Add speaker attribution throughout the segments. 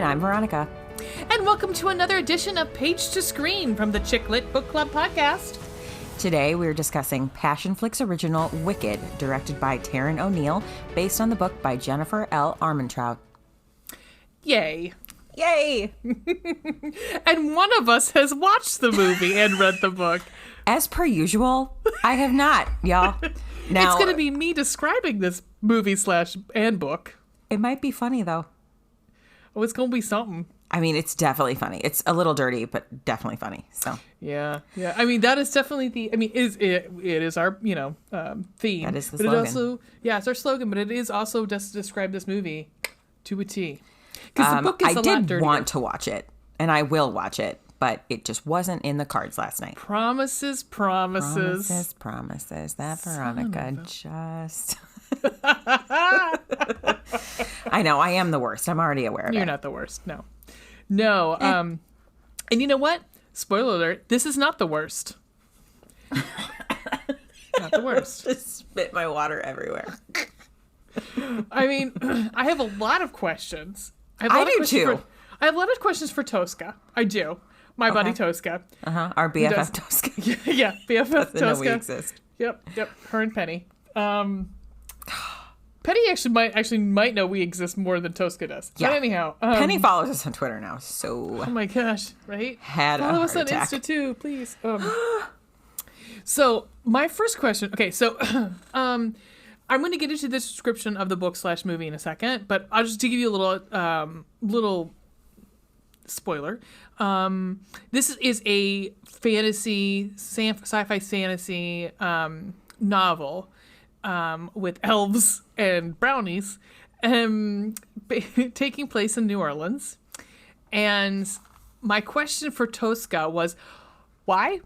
Speaker 1: I'm Veronica.
Speaker 2: And welcome to another edition of Page to Screen from the Chick Lit Book Club podcast.
Speaker 1: Today we're discussing Passionflix original Wicked, directed by Taryn O'Neill, based on the book by Jennifer L. Armentrout.
Speaker 2: Yay.
Speaker 1: Yay!
Speaker 2: And one of us has watched the movie and read the book.
Speaker 1: As per usual, I have not, y'all. Now,
Speaker 2: it's going to be me describing this movie and book.
Speaker 1: It might be funny, though.
Speaker 2: Oh, it's going to be something.
Speaker 1: I mean, it's definitely funny. It's a little dirty, but definitely funny. So
Speaker 2: yeah. I mean, that is definitely it is our theme.
Speaker 1: That is the
Speaker 2: but
Speaker 1: slogan.
Speaker 2: It also, it's our slogan, but it is also just to describe this movie to a T. Because the book is a lot dirtier.
Speaker 1: I did want to watch it, and I will watch it, but it just wasn't in the cards last night.
Speaker 2: Promises.
Speaker 1: That Veronica just... I know, I am the worst. I'm already aware of it.
Speaker 2: You're not the worst. No. And you know what? Spoiler alert. This is not the worst. Not the worst.
Speaker 1: Just spit my water everywhere.
Speaker 2: I mean, I have a lot of questions.
Speaker 1: I do too.
Speaker 2: I have a lot of questions for Tosca. I do. My buddy Tosca.
Speaker 1: Our BFF Tosca.
Speaker 2: Yeah, BFF
Speaker 1: Doesn't
Speaker 2: Tosca.
Speaker 1: know we exist.
Speaker 2: Yep. Her and Penny. Penny actually might know we exist more than Tosca does.
Speaker 1: Yeah.
Speaker 2: But anyhow.
Speaker 1: Penny follows us on Twitter now, so...
Speaker 2: Oh my gosh, right?
Speaker 1: Follow
Speaker 2: us on Insta too, please. So, my first question... Okay, so... I'm going to get into the description of the book / movie in a second, but I'll just to give you a little spoiler. This is a sci-fi fantasy novel with elves and brownies taking place in New Orleans. And my question for Tosca was, why?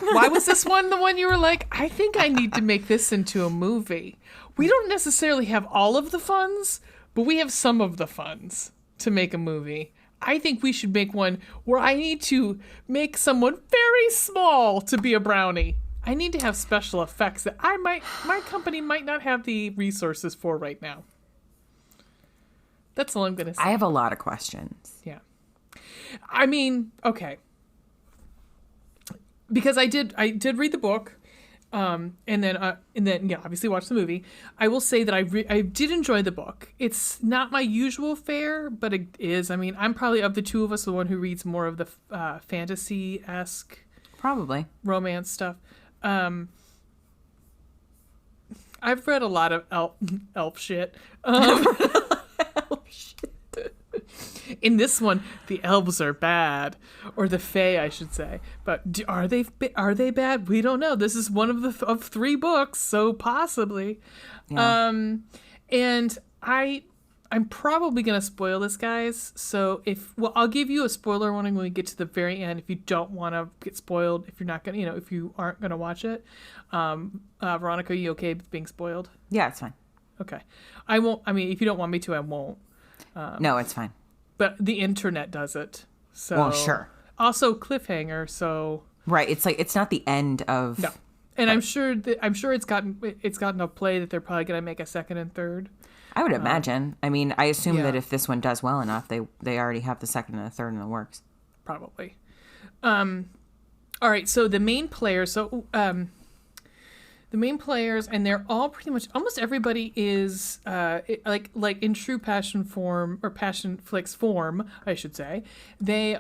Speaker 2: Why was this one the one you were like, I think I need to make this into a movie? We don't necessarily have all of the funds, but we have some of the funds to make a movie. I think we should make one where I need to make someone very small to be a brownie. I need to have special effects that my company might not have the resources for right now. That's all I'm going to say.
Speaker 1: I have a lot of questions.
Speaker 2: Yeah. I mean, okay. Because I did read the book, and then obviously watch the movie. I will say that I did enjoy the book. It's not my usual fare, but it is. I mean, I'm probably of the two of us the one who reads more of the fantasy-esque,
Speaker 1: probably
Speaker 2: romance stuff. I've read a lot of elf shit. In this one, the elves are bad, or the fae, I should say. But are they bad? We don't know. This is one of 3 books, so possibly. Yeah. And I'm probably gonna spoil this, guys. So I'll give you a spoiler warning when we get to the very end. If you don't want to get spoiled, if you're not gonna, if you aren't gonna watch it, Veronica, are you okay with being spoiled?
Speaker 1: Yeah, it's fine.
Speaker 2: Okay, I won't. I mean, if you don't want me to, I won't.
Speaker 1: No, it's fine.
Speaker 2: But the internet does it. So
Speaker 1: well, sure.
Speaker 2: Also cliffhanger. So
Speaker 1: right, it's like it's not the end of.
Speaker 2: No, and I'm sure it's gotten a play that they're probably going to make a second and third.
Speaker 1: I would imagine. I mean, I assume that if this one does well enough, they already have the second and the third in the works.
Speaker 2: Probably. All right. So the main players. The main players, and they're all pretty much, almost everybody is like in true passion form, or Passionflix form, I should say. They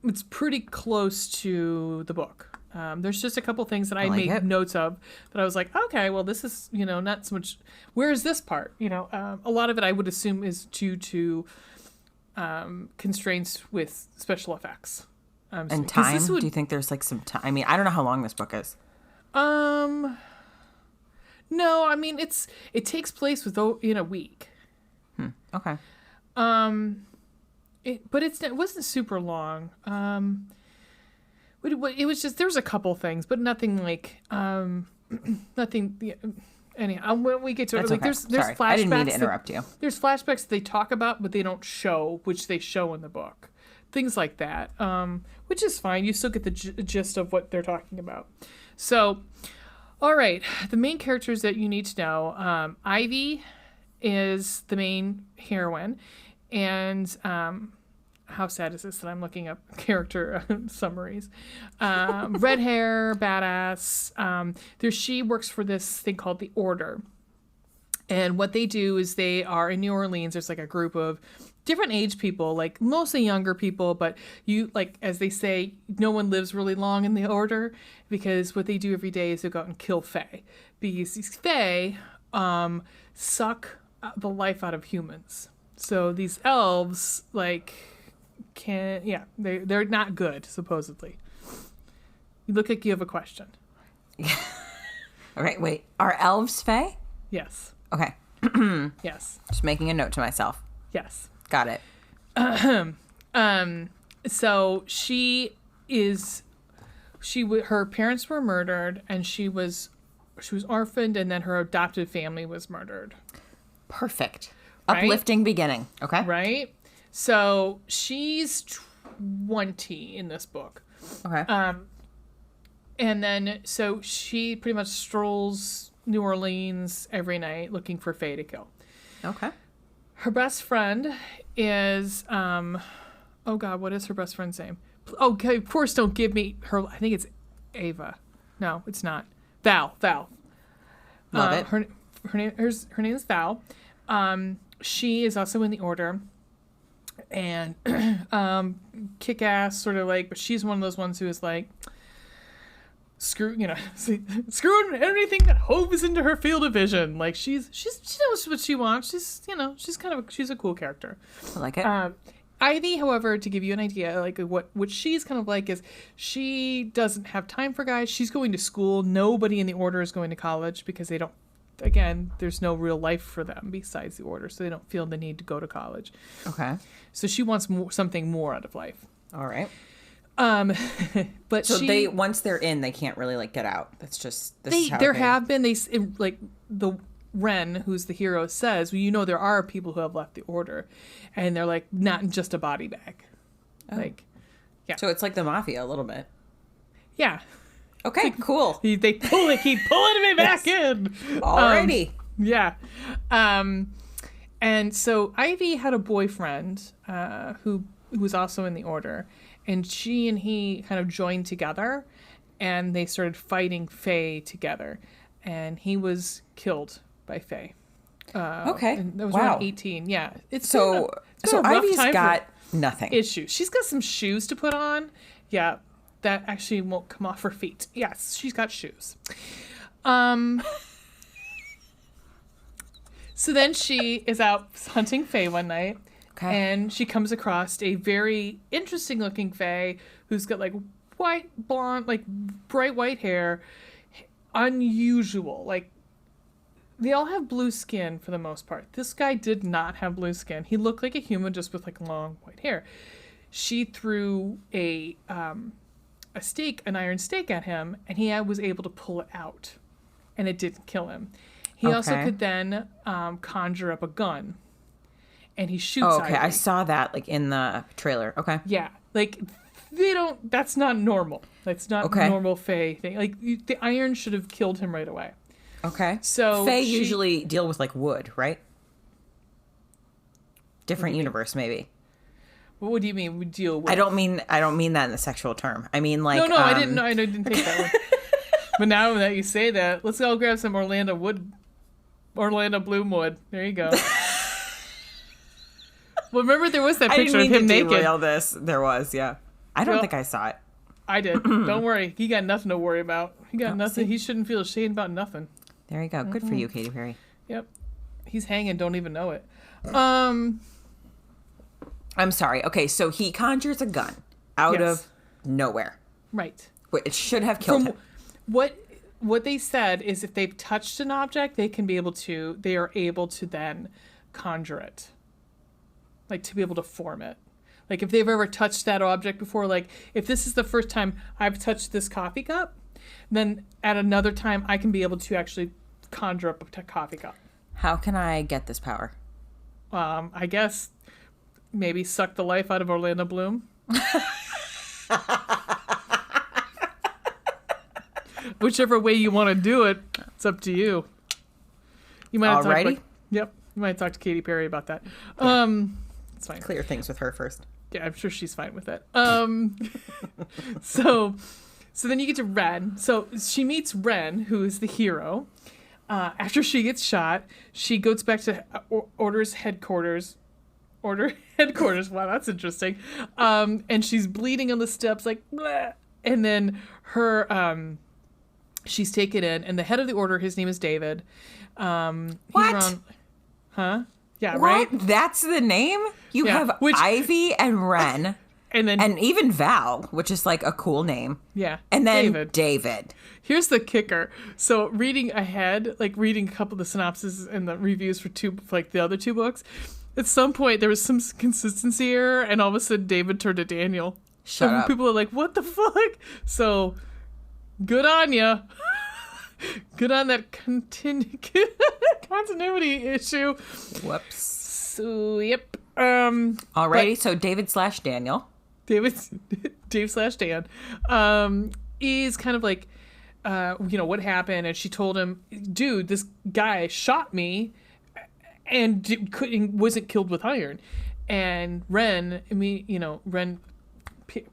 Speaker 2: it's pretty close to the book. There's just a couple things that I made notes of that I was like, okay, well, this is not so much. Where is this part? A lot of it I would assume is due to constraints with special effects.
Speaker 1: And time? Do you think there's like some time? I mean, I don't know how long this book is.
Speaker 2: No, I mean it takes place in a week.
Speaker 1: Okay.
Speaker 2: It wasn't super long. It was just, there was a couple things, but nothing like nothing. Yeah, anyhow, when we get to it, like
Speaker 1: okay.
Speaker 2: there's flashbacks.
Speaker 1: I didn't mean to interrupt you.
Speaker 2: There's flashbacks they talk about, but they don't show, which they show in the book. Things like that, which is fine. You still get the gist of what they're talking about. So, all right, the main characters that you need to know. Ivy is the main heroine, And how sad is this that I'm looking up character summaries? Red hair, badass. She works for this thing called the Order. And what they do is they are in New Orleans. There's like a group of different age people, like mostly younger people, but as they say, no one lives really long in the Order, because what they do every day is they go out and kill Fae, because these Fae suck the life out of humans. So these elves they're not good, supposedly. You look like you have a question.
Speaker 1: All right, wait. Are elves Fae?
Speaker 2: Yes.
Speaker 1: Okay.
Speaker 2: Yes.
Speaker 1: Just making a note to myself.
Speaker 2: Yes.
Speaker 1: Got it.
Speaker 2: So her parents were murdered, and she was orphaned, and then her adopted family was murdered.
Speaker 1: Perfect.
Speaker 2: Right?
Speaker 1: Uplifting beginning. Okay.
Speaker 2: Right? So she's 20 in this book.
Speaker 1: Okay.
Speaker 2: And then, so she pretty much strolls New Orleans every night looking for Fae to kill.
Speaker 1: Okay.
Speaker 2: Her best friend is, oh God, what is her best friend's name? Oh, okay, of course, don't give me her. I think it's Ava. No, it's not. Val.
Speaker 1: Love it.
Speaker 2: Her name is Val. She is also in the Order, and kick ass, sort of but she's one of those ones who is screw anything that hoves into her field of vision. She knows what she wants. She's a cool character.
Speaker 1: I like it.
Speaker 2: Ivy, however, to give you an idea, what she's kind of is she doesn't have time for guys. She's going to school. Nobody in the Order is going to college because they don't. Again, there's no real life for them besides the Order, so they don't feel the need to go to college.
Speaker 1: Okay.
Speaker 2: So she wants something more out of life.
Speaker 1: All right.
Speaker 2: But
Speaker 1: they once they're in, they can't really get out. That's just the Wren, who's the hero, says, well, there are people who have left the Order, and they're not in just a body bag. Oh.
Speaker 2: Yeah.
Speaker 1: So it's like the Mafia a little bit.
Speaker 2: Yeah.
Speaker 1: Okay, cool.
Speaker 2: They keep pulling me back in.
Speaker 1: Alrighty.
Speaker 2: Yeah. And so Ivy had a boyfriend who was also in the Order, and she and he kind of joined together, and they started fighting Fae together, and he was killed by Fae.
Speaker 1: Okay.
Speaker 2: And that was
Speaker 1: wow.
Speaker 2: around 18. Yeah.
Speaker 1: So Ivy's got nothing.
Speaker 2: Issues. She's got some shoes to put on. Yeah. That actually won't come off her feet. Yes, she's got shoes. So then she is out hunting Fae one night.
Speaker 1: Okay.
Speaker 2: And she comes across a very interesting looking Fae who's got white, blonde, bright white hair. Unusual. They all have blue skin for the most part. This guy did not have blue skin. He looked like a human just with long white hair. She threw an iron stake at him, and he was able to pull it out, and it didn't kill him. He also could then conjure up a gun, and he shoots.
Speaker 1: Oh, okay.
Speaker 2: Ivy.
Speaker 1: I saw that in the trailer. Okay.
Speaker 2: Yeah, that's not normal. That's not a normal Fae thing. The iron should have killed him right away.
Speaker 1: Okay.
Speaker 2: So
Speaker 1: Fae usually deal with wood, right? Different universe, maybe.
Speaker 2: What do you mean we deal with?
Speaker 1: I don't mean that in the sexual term. I mean
Speaker 2: No, I didn't know. I didn't think that one. But now that you say that, let's all grab some Orlando Bloom wood. There you go. Well, remember there was that picture of him naked.
Speaker 1: Derail this. There was, yeah. I don't think I saw it.
Speaker 2: I did. Don't worry. He got nothing to worry about. He got nothing. See? He shouldn't feel ashamed about nothing.
Speaker 1: There you go. Good for you, Katy Perry.
Speaker 2: Yep. He's hanging. Don't even know it.
Speaker 1: I'm sorry. Okay, so he conjures a gun out of nowhere.
Speaker 2: Right.
Speaker 1: It should have killed him.
Speaker 2: What they said is if they've touched an object, they are able to then conjure it. To be able to form it. If they've ever touched that object before, if this is the first time I've touched this coffee cup, then at another time I can be able to actually conjure up a coffee cup.
Speaker 1: How can I get this power?
Speaker 2: I guess maybe suck the life out of Orlando Bloom. Whichever way you want to do it, it's up to you. You might have
Speaker 1: Alrighty.
Speaker 2: Yep. You might talk to Katy Perry about that. It's fine.
Speaker 1: Clear things with her first.
Speaker 2: Yeah, I'm sure she's fine with it. So then you get to Ren. So she meets Ren, who is the hero. After she gets shot, she goes back to Order's headquarters. Order headquarters. Wow, that's interesting. And she's bleeding on the steps, like, bleh. And then she's taken in, and the head of the Order, his name is David.
Speaker 1: What?
Speaker 2: Huh? Yeah,
Speaker 1: What?
Speaker 2: right?
Speaker 1: That's the name? You have Ivy and Ren. And even Val, which is like a cool name.
Speaker 2: Yeah.
Speaker 1: And then David.
Speaker 2: Here's the kicker. So reading ahead, like reading a couple of the synopses and the reviews for the other two books, at some point there was some consistency error, and all of a sudden David turned to Daniel.
Speaker 1: Shut up.
Speaker 2: People are like, what the fuck? So good on ya. Good on that continuity issue.
Speaker 1: Whoops.
Speaker 2: So, yep.
Speaker 1: Alrighty, so David/Daniel.
Speaker 2: Dave/Dan is kind of like, what happened? And she told him, dude, this guy shot me and wasn't killed with iron. And Ren,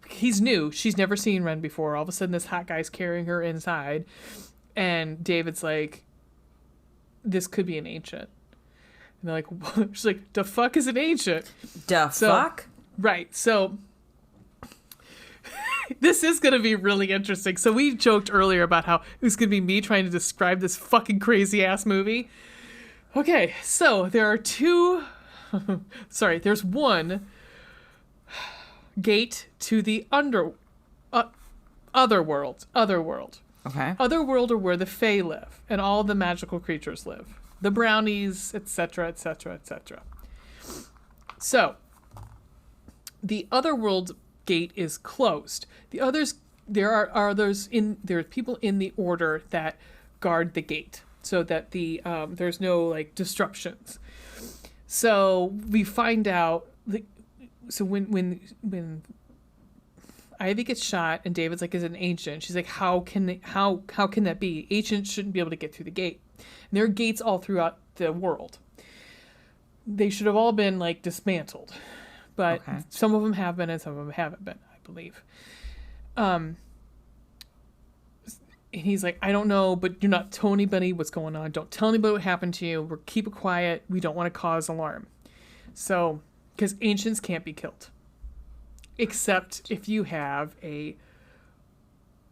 Speaker 2: he's new. She's never seen Ren before. All of a sudden, this hot guy's carrying her inside. And David's like, this could be an ancient. And they're like, what? She's like, the fuck is an ancient?
Speaker 1: Fuck?
Speaker 2: Right. So this is going to be really interesting. So we joked earlier about how it was going to be me trying to describe this fucking crazy ass movie. Okay. So there are there's one gate to the other world.
Speaker 1: Okay.
Speaker 2: Otherworld are where the Fae live and all the magical creatures live. The brownies, etc., etc., etc. So, the Otherworld gate is closed. There are people in the Order that guard the gate so that there's no like disruptions. So we find out. So when Ivy gets shot and David's like, is an ancient. She's like, how can that be? Ancients shouldn't be able to get through the gate. And there are gates all throughout the world. They should have all been like dismantled, but some of them have been and some of them haven't been, I believe. And he's like, I don't know, but you're not telling anybody what's going on. Don't tell anybody what happened to you. Keep it quiet. We don't want to cause alarm. So, because ancients can't be killed. Except if you have a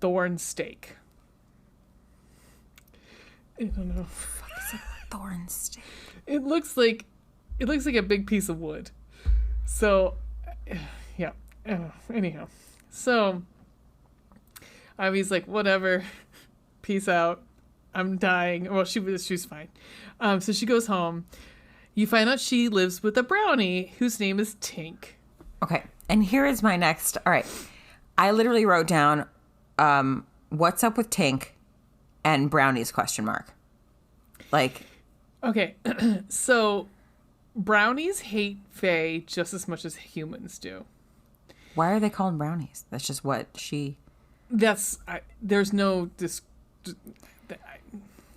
Speaker 2: thorn stake. I don't know.
Speaker 1: What is a thorn stake?
Speaker 2: It looks like a big piece of wood. So, yeah. Anyhow, so Ivy's like, whatever. Peace out. I'm dying. Well, she's fine. So she goes home. You find out she lives with a brownie whose name is Tink.
Speaker 1: Okay. And here is my next. All right. I literally wrote down, what's up with Tink and brownies ? Like.
Speaker 2: Okay. So brownies hate Fae just as much as humans do.
Speaker 1: Why are they called brownies? That's just what she.
Speaker 2: There's no.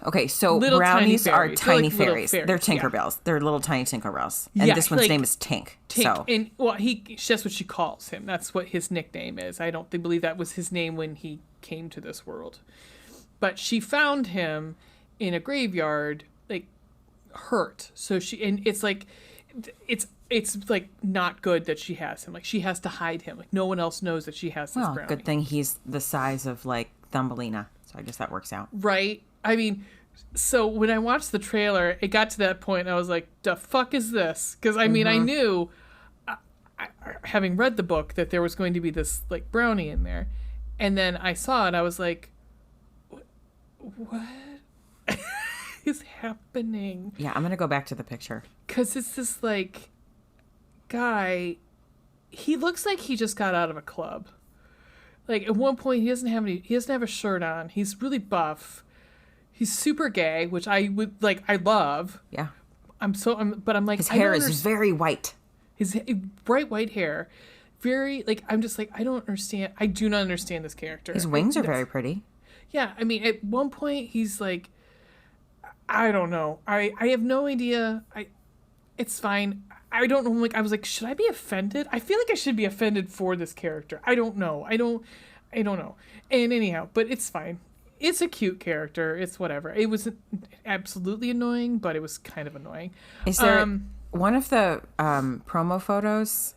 Speaker 1: Okay, so brownies are tiny fairies. They're Tinkerbells. Yeah. They're little tiny Tinkerbells. And this one's name is Tink.
Speaker 2: So. And that's what she calls him. That's what his nickname is. I don't believe that was his name when he came to this world. But she found him in a graveyard, like hurt. So it's like not good that she has him. Like she has to hide him. Like no one else knows that she has this brownie.
Speaker 1: Good thing he's the size of like Thumbelina. So I guess that works out.
Speaker 2: Right. I mean, so when I watched the trailer, it got to that point and I was like, the fuck is this? Because I mean, I knew, having read the book, that there was going to be this like brownie in there. And then I saw it, I was like, what is happening?
Speaker 1: Yeah, I'm going to go back to the picture.
Speaker 2: Because it's this like guy, he looks like he just got out of a club. Like at one point he doesn't have a shirt on. He's really buff. He's super gay, which I love.
Speaker 1: Yeah.
Speaker 2: But I'm like,
Speaker 1: his hair is very white.
Speaker 2: His bright white hair. Very, like, I'm just like, I don't understand. I do not understand this character.
Speaker 1: His wings are very pretty.
Speaker 2: Yeah. I mean, at one point he's like, I don't know. I have no idea. It's fine. I don't know. Like, I was like, should I be offended? I feel like I should be offended for this character. I don't know. I don't know. And anyhow, but it's fine. It's a cute character. It's whatever. It was absolutely annoying, but it was kind of annoying.
Speaker 1: Is there one of the promo photos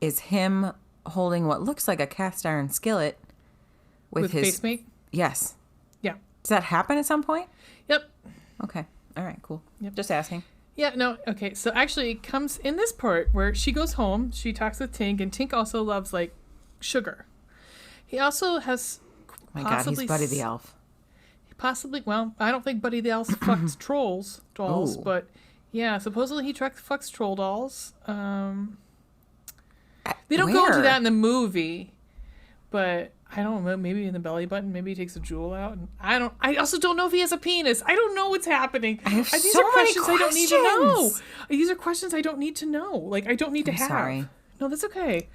Speaker 1: is him holding what looks like a cast iron skillet with his
Speaker 2: face mate?
Speaker 1: Yes.
Speaker 2: Yeah.
Speaker 1: Does that happen at some point?
Speaker 2: Yep.
Speaker 1: Okay. All right, cool.
Speaker 2: Yep.
Speaker 1: Just asking.
Speaker 2: Yeah, no, okay. So actually it comes in this part where she goes home, she talks with Tink, and Tink also loves, like, sugar. He also has
Speaker 1: Oh my God, he's Buddy the Elf.
Speaker 2: Possibly, well, I don't think Buddy the Elf fucks dolls,
Speaker 1: Ooh.
Speaker 2: but yeah, supposedly he fucks troll dolls. They don't go into that in the movie, but I don't know, maybe in the belly button, maybe he takes a jewel out. And I also don't know if he has a penis. I don't know what's happening.
Speaker 1: These
Speaker 2: are questions I don't need to know. These are questions I don't need to know. Like, I don't need to have.
Speaker 1: Sorry.
Speaker 2: No, that's okay.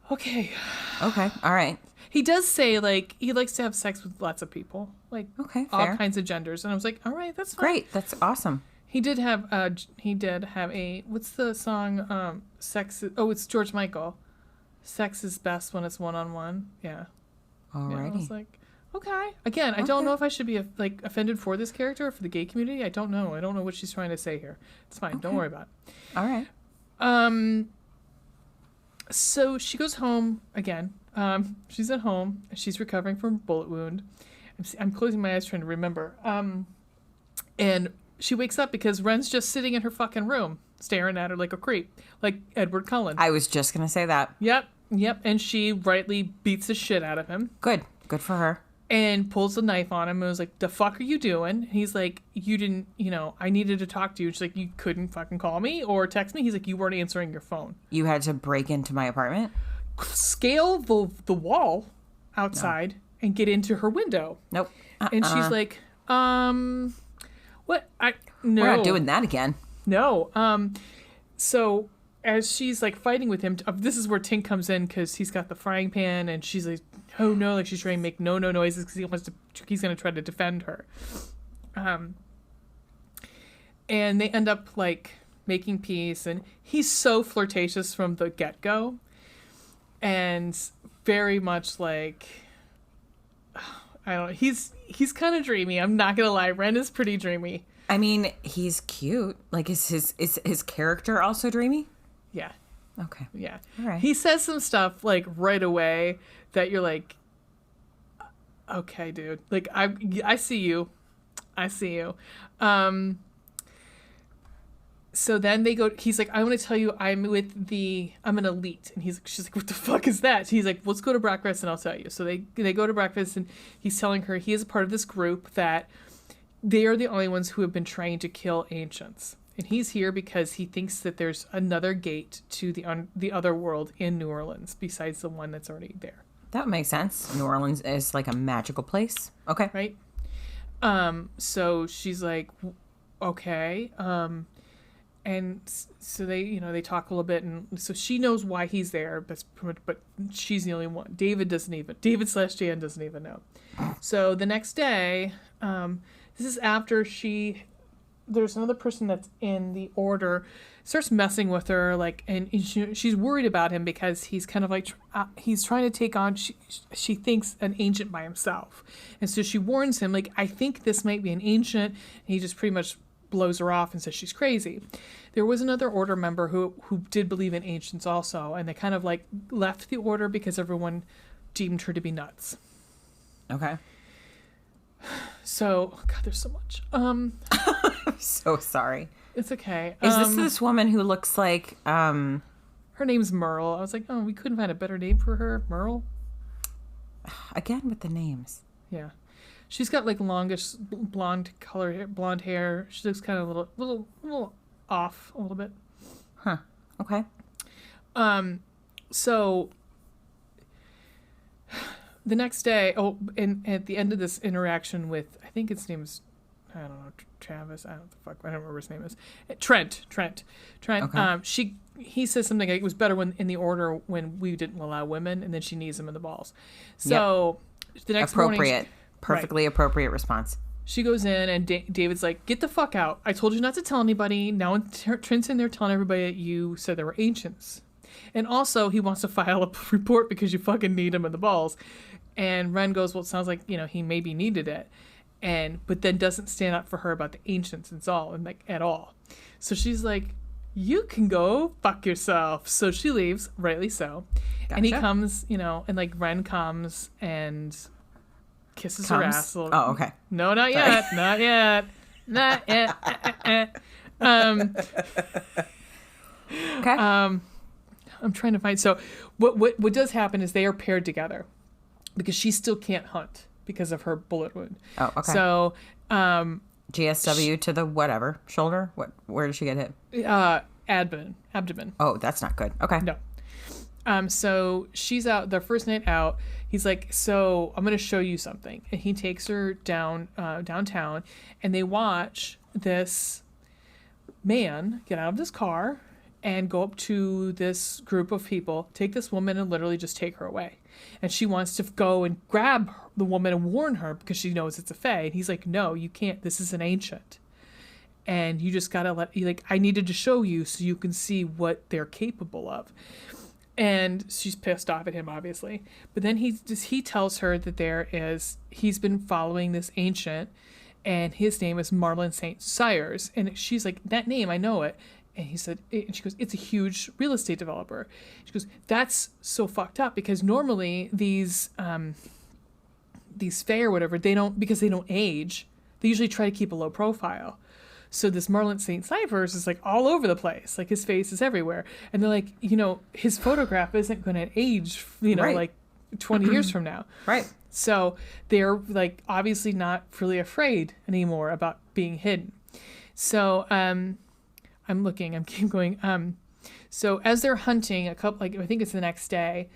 Speaker 2: Okay.
Speaker 1: Okay. All right.
Speaker 2: He does say, like, he likes to have sex with lots of people. Like,
Speaker 1: okay,
Speaker 2: all
Speaker 1: fair.
Speaker 2: kinds of genders. And I was like, all right, that's fine.
Speaker 1: Great. That's awesome.
Speaker 2: He did have a, what's the song, it's George Michael. Sex is best when it's one-on-one. Yeah.
Speaker 1: Alrighty.
Speaker 2: Yeah, I was like, okay. Again, I don't know if I should be offended for this character or for the gay community. I don't know. I don't know what she's trying to say here. It's fine. Okay. Don't worry about it.
Speaker 1: All right.
Speaker 2: So she goes home again. She's at home. She's recovering from a bullet wound. I'm closing my eyes trying to remember. And she wakes up because Ren's just sitting in her fucking room, staring at her like a creep, like Edward Cullen.
Speaker 1: I was just gonna say that.
Speaker 2: Yep. And she rightly beats the shit out of him.
Speaker 1: Good for her.
Speaker 2: And pulls a knife on him and was like, the fuck are you doing? And he's like, you didn't, I needed to talk to you. She's like, you couldn't fucking call me or text me? He's like, you weren't answering your phone.
Speaker 1: You had to break into my apartment?
Speaker 2: Scale the wall outside and get into her window.
Speaker 1: Nope.
Speaker 2: And she's like, what? No.
Speaker 1: We're not doing that again.
Speaker 2: No. So as she's like fighting with him, this is where Tink comes in because he's got the frying pan and she's like, oh no, like she's trying to make no noises because he's going to try to defend her. And they end up like making peace, and he's so flirtatious from the get-go and very much like, I don't know, he's kind of dreamy. I'm not going to lie. Ren is pretty dreamy.
Speaker 1: I mean, he's cute. Like, is his character also dreamy?
Speaker 2: Yeah.
Speaker 1: Okay.
Speaker 2: Yeah.
Speaker 1: All right.
Speaker 2: He says some stuff like right away that you're like, okay, dude. Like, I see you. I see you. So then they go, he's like, I want to tell you I'm an elite. And she's like, what the fuck is that? He's like, let's go to breakfast and I'll tell you. So they go to breakfast and he's telling her he is a part of this group that they are the only ones who have been trained to kill ancients. And he's here because he thinks that there's another gate to the other world in New Orleans besides the one that's already there.
Speaker 1: That makes sense. New Orleans is like a magical place. Okay.
Speaker 2: Right? So she's like, okay. And so they talk a little bit, and so she knows why he's there, but she's the only one. David /Jan doesn't even know. So the next day, this is after there's another person that's in the order, starts messing with her, like, and she's worried about him because he's kind of like, he's trying to take on, she thinks, an ancient by himself. And so she warns him, like, I think this might be an ancient, and he just pretty much blows her off and says she's crazy. There was another order member who did believe in ancients also, and they kind of like left the order because everyone deemed her to be nuts.
Speaker 1: Okay.
Speaker 2: So, God, there's so much.
Speaker 1: I'm so sorry.
Speaker 2: It's okay.
Speaker 1: Is this woman who looks like
Speaker 2: her name's Merle? I was like, oh, we couldn't find a better name for her, Merle.
Speaker 1: Again with the names.
Speaker 2: Yeah. She's got like longish blonde hair. She looks kind of a little off a little bit.
Speaker 1: Huh. Okay.
Speaker 2: So the next day, and at the end of this interaction with, I think his name's, I don't know, Travis. I don't remember what his name is. Trent. Okay. He says something like it was better when in the order when we didn't allow women, and then she knees him in the balls. So the next morning,
Speaker 1: perfectly appropriate response.
Speaker 2: she goes in, and David's like, get the fuck out. I told you not to tell anybody. Now Trent's in there telling everybody that you said there were ancients. And also, he wants to file a report because you fucking need him in the balls. And Ren goes, well, it sounds like, he maybe needed it. But then doesn't stand up for her about the ancients and all, and like, at all. So she's like, you can go fuck yourself. So she leaves, rightly so. Gotcha. And he comes, and like Ren comes and kisses her ass.
Speaker 1: Oh, okay.
Speaker 2: No, not yet. Not yet. Not yet.
Speaker 1: Okay.
Speaker 2: I'm trying to find. So what does happen is they are paired together because she still can't hunt because of her bullet wound.
Speaker 1: Oh, okay.
Speaker 2: So
Speaker 1: GSW to the whatever shoulder. Where did she get hit?
Speaker 2: Abdomen.
Speaker 1: Oh, that's not good. Okay.
Speaker 2: No. So she's out their first night out. He's like, so I'm going to show you something. And he takes her downtown, and they watch this man get out of this car and go up to this group of people, take this woman and literally just take her away. And she wants to go and grab the woman and warn her because she knows it's a fae. And he's like, no, you can't. This is an ancient. And you just got to I needed to show you so you can see what they're capable of. And she's pissed off at him, obviously. But then he tells her that he's been following this ancient, and his name is Marlon St. Cyres. And she's like, that name, I know it. And she goes, it's a huge real estate developer. She goes, that's so fucked up because normally these fae or whatever, because they don't age, they usually try to keep a low profile. So this Marlon St. Cyphers is like all over the place. Like his face is everywhere. And they're like, his photograph isn't going to age,
Speaker 1: right.
Speaker 2: like 20 years from now.
Speaker 1: Right.
Speaker 2: So they're like obviously not really afraid anymore about being hidden. So I'm keep going. So as they're hunting I think it's the next day,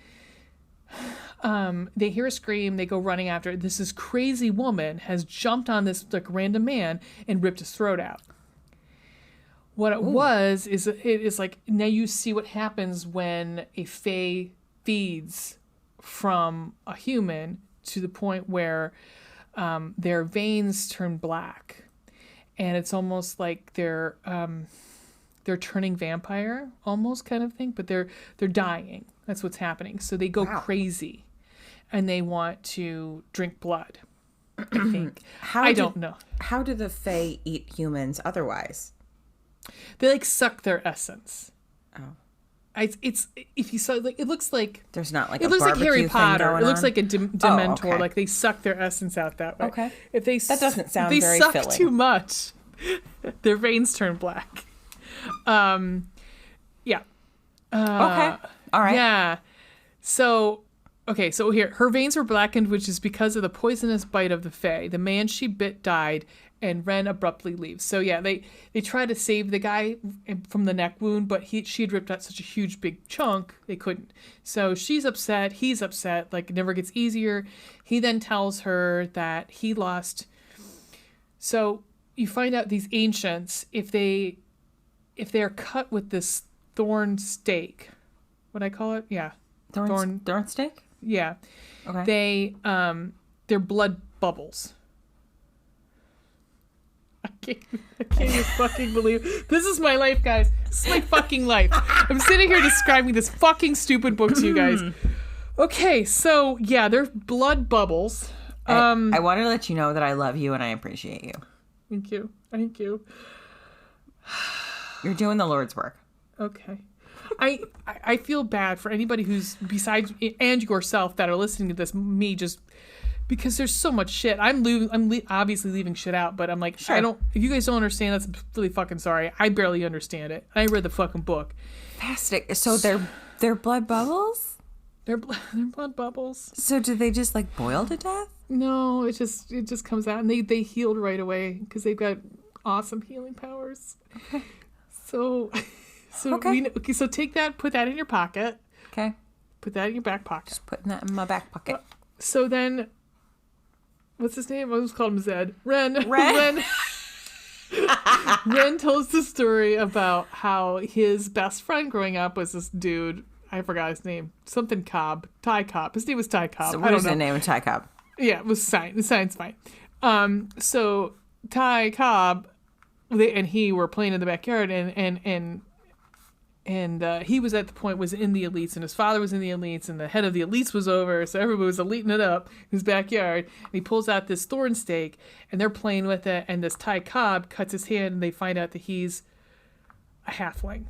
Speaker 2: they hear a scream, they go running after it. This crazy woman has jumped on this like random man and ripped his throat out. What it was is it is like, now you see what happens when a fae feeds from a human to the point where their veins turn black, and it's almost like they're turning vampire almost kind of thing, but they're dying. That's what's happening. So they go crazy and they want to drink blood, I think. I don't know.
Speaker 1: How do the fae eat humans otherwise?
Speaker 2: They like suck their essence.
Speaker 1: Oh.
Speaker 2: It's if you saw, like, it looks like
Speaker 1: there's not like
Speaker 2: it
Speaker 1: a
Speaker 2: looks like Harry Potter. It looks
Speaker 1: on?
Speaker 2: like a Dementor.
Speaker 1: Okay.
Speaker 2: Like they suck their essence out that way.
Speaker 1: Okay.
Speaker 2: If they
Speaker 1: that doesn't sound
Speaker 2: they
Speaker 1: very
Speaker 2: suck
Speaker 1: filling.
Speaker 2: too much, their veins turn black. Yeah.
Speaker 1: Okay. All right.
Speaker 2: Yeah. So, okay. So here, her veins were blackened, which is because of the poisonous bite of the fae. The man she bit died, and Ren abruptly leaves. So yeah, they try to save the guy from the neck wound, but she had ripped out such a huge big chunk, they couldn't. So she's upset. He's upset. Like, it never gets easier. He then tells her that he lost. So you find out these ancients, if they're cut with this thorn stake, what I call it? Yeah.
Speaker 1: Thorn steak?
Speaker 2: Yeah.
Speaker 1: Okay.
Speaker 2: They're blood bubbles. I can't even fucking believe this is my life, guys. This is my fucking life. I'm sitting here describing this fucking stupid book to you guys. Okay, so yeah, they're blood bubbles.
Speaker 1: I wanted to let you know that I love you and I appreciate you.
Speaker 2: Thank you. Thank you.
Speaker 1: You're doing the Lord's work.
Speaker 2: Okay. I feel bad for anybody who's besides and yourself that are listening to this, me just because there's so much shit. I'm obviously leaving shit out, but I'm like, sure. If you guys don't understand, that's really fucking sorry. I barely understand it. I read the fucking book.
Speaker 1: Fantastic. So they're blood bubbles?
Speaker 2: They're blood bubbles.
Speaker 1: So do they just like boil to death?
Speaker 2: No, it just comes out, and they healed right away because they've got awesome healing powers.
Speaker 1: Okay.
Speaker 2: So okay. So take that, put that in your pocket.
Speaker 1: Okay.
Speaker 2: Put that in your back pocket.
Speaker 1: Just putting that in my back pocket.
Speaker 2: So then, what's his name? I was called him Zed. Ren. Ren tells the story about how his best friend growing up was this dude. I forgot his name. Something Cobb. Ty Cobb. His name was Ty Cobb.
Speaker 1: So what is the name of Ty Cobb?
Speaker 2: Yeah, it was Science. The Science fine. So Ty Cobb, and he were playing in the backyard, and he was at the point was in the elites, and his father was in the elites, and the head of the elites was over, so everybody was eliting it up in his backyard. And he pulls out this thorn stake, and they're playing with it, and this Ty Cobb cuts his hand, and they find out that he's a halfling.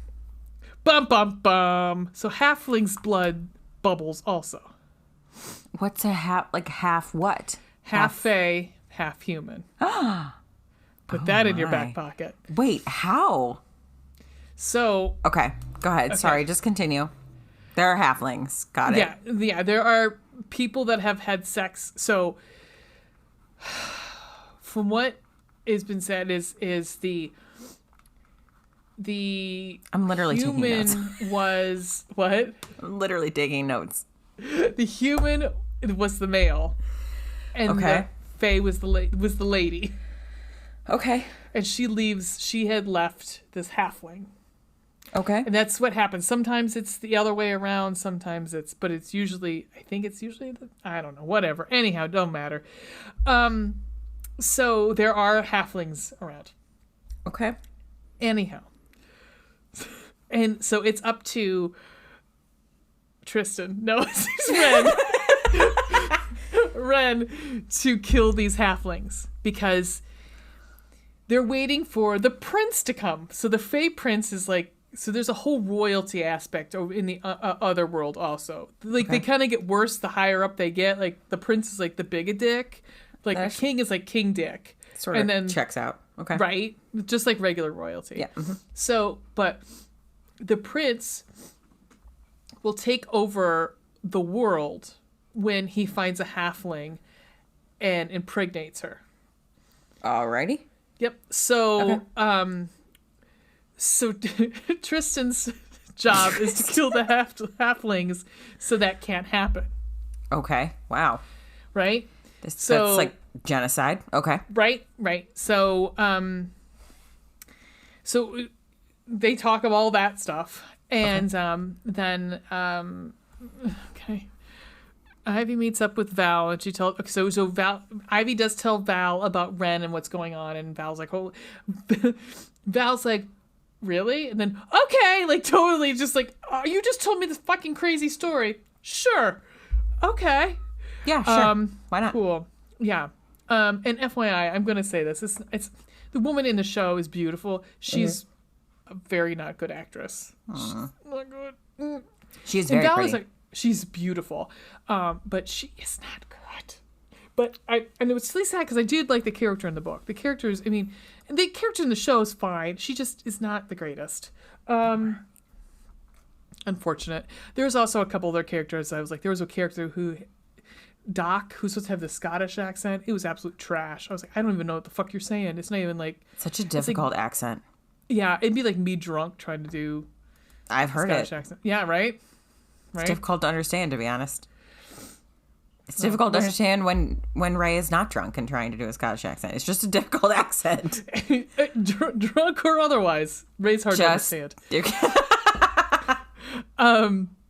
Speaker 2: Bum bum bum. So halfling's blood bubbles also.
Speaker 1: What's a half what?
Speaker 2: Half fae, half human. Put that in your back pocket.
Speaker 1: Wait, how?
Speaker 2: So
Speaker 1: okay, go ahead. Okay. Sorry, just continue. There are halflings. Got it.
Speaker 2: Yeah. There are people that have had sex. So, from what has been said, is the
Speaker 1: I'm literally taking notes.
Speaker 2: Was what?
Speaker 1: I'm literally taking notes.
Speaker 2: The human was the male, and the fae was the lady.
Speaker 1: Okay.
Speaker 2: And she had left this halfling.
Speaker 1: Okay.
Speaker 2: And that's what happens. Sometimes it's the other way around. Sometimes but it's usually, I think it's usually, I don't know, whatever. Anyhow, don't matter. So there are halflings around.
Speaker 1: Okay.
Speaker 2: Anyhow. And so it's up to Tristan. No, it's Ren to kill these halflings because they're waiting for the prince to come. So the Fae prince is like, so there's a whole royalty aspect in the other world also. Like they kind of get worse the higher up they get. Like the prince is like the big dick. Like the king is like King Dick.
Speaker 1: Sort of then, checks out. Okay.
Speaker 2: Right? Just like regular royalty.
Speaker 1: Yeah. Mm-hmm.
Speaker 2: So, but the prince will take over the world when he finds a halfling and impregnates her.
Speaker 1: Alrighty.
Speaker 2: Yep. So, so Tristan's job is to kill the halflings, so that can't happen.
Speaker 1: Okay. Wow.
Speaker 2: Right.
Speaker 1: That's like genocide. Okay.
Speaker 2: Right. So, so they talk of all that stuff, and then okay. Ivy meets up with Val, and she tells. So Ivy does tell Val about Ren and what's going on, and Val's like, "Oh," Val's like, "Really?" And then, "Okay," like totally, just like, "Oh, you just told me this fucking crazy story." Sure, okay,
Speaker 1: yeah, sure. Why not?
Speaker 2: Cool, yeah. And FYI, I'm gonna say this: it's the woman in the show is beautiful. She's a very not good actress. She's not good.
Speaker 1: She's very pretty.
Speaker 2: Is like, she's beautiful, but she is not good. But and it was really sad because I did like the character in the book. The characters, I mean, the character in the show is fine. She just is not the greatest. Unfortunate. There's also a couple other characters. I was like, there was a character Doc, who's supposed to have the Scottish accent. It was absolute trash. I was like, I don't even know what the fuck you're saying. It's not even like
Speaker 1: such a difficult accent.
Speaker 2: Yeah, it'd be like me drunk trying to do.
Speaker 1: I've heard
Speaker 2: Scottish accent. Yeah, right.
Speaker 1: It's difficult to understand, to be honest. It's difficult to understand when Ray is not drunk and trying to do a Scottish accent. It's just a difficult accent.
Speaker 2: Drunk or otherwise. Ray's hard to understand.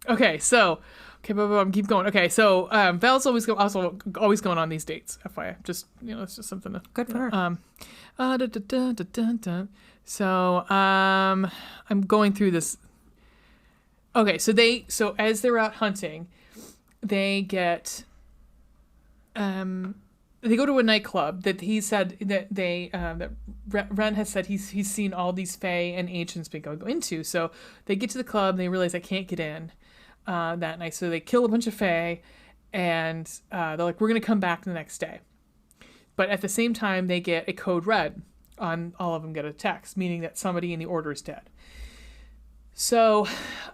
Speaker 2: Okay, so... keep going. Okay, so Val's always going on these dates, FYI. Just, it's just something to...
Speaker 1: Good for her.
Speaker 2: So, I'm going through this... Okay, so as they're out hunting, they get, they go to a nightclub that he said that that Ren has said he's seen all these fae and ancients go into. So they get to the club and they realize I can't get in that night. So they kill a bunch of fae and they're like, we're going to come back the next day. But at the same time, they get a code red on all of them get a text, meaning that somebody in the order is dead. So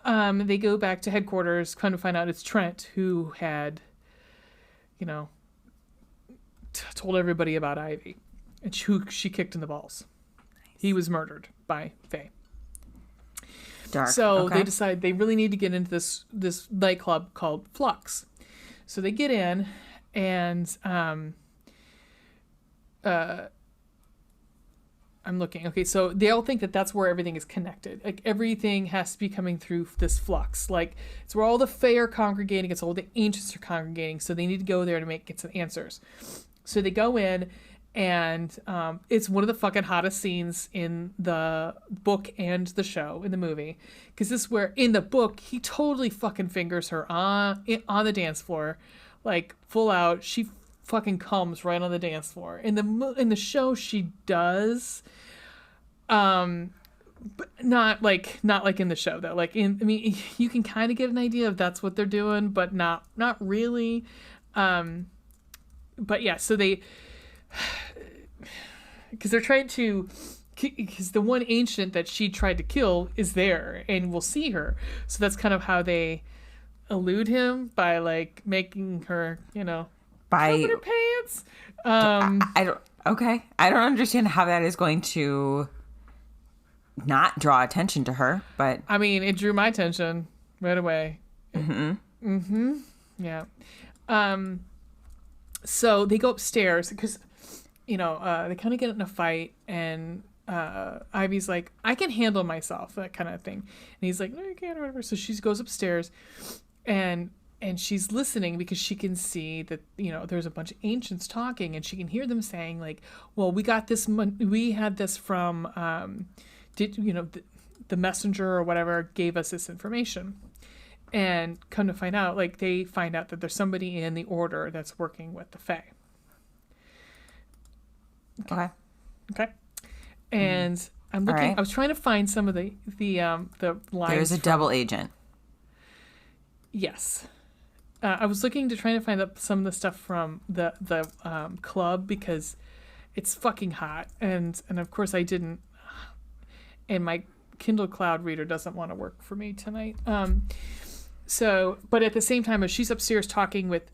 Speaker 2: they go back to headquarters, kind of find out it's Trent who had, told everybody about Ivy and who she kicked in the balls. Nice. He was murdered by Faye.
Speaker 1: Dark.
Speaker 2: So they decide they really need to get into this nightclub called Flux. So they get in and I'm looking. Okay, so they all think that that's where everything is connected. Like everything has to be coming through this flux. Like it's where all the fae are congregating. It's all the ancients are congregating. So they need to go there to get some answers. So they go in, And it's one of the fucking hottest scenes in the book and the show, in the movie. Because this is where, in the book, he totally fucking fingers her on the dance floor. Like, full out. She fucking comes right on the dance floor. In the show, she does. But not like in the show, though. Like, you can kind of get an idea if that's what they're doing, but not really. But yeah, so they... Because they're trying to, because the one ancient that she tried to kill is there and will see her, so that's kind of how they elude him, by like making her, cover her pants.
Speaker 1: I don't understand how that is going to not draw attention to her, but
Speaker 2: I mean, it drew my attention right away. Yeah. So they go upstairs because they kind of get in a fight, and Ivy's like, I can handle myself, that kind of thing. And he's like, no, you can't, or whatever. So she goes upstairs, and she's listening because she can see that, there's a bunch of ancients talking, and she can hear them saying, like, well, we got this, we had this from, the messenger or whatever gave us this information. And come to find out, like, they find out that there's somebody in the order that's working with the Fae. Okay. And I'm looking. Right. I was trying to find some of the lines.
Speaker 1: There's a double agent.
Speaker 2: Yes. I was looking to try to find some of the stuff from the club, because it's fucking hot, and of course I didn't. And my Kindle Cloud reader doesn't want to work for me tonight. But at the same time, as she's upstairs talking with,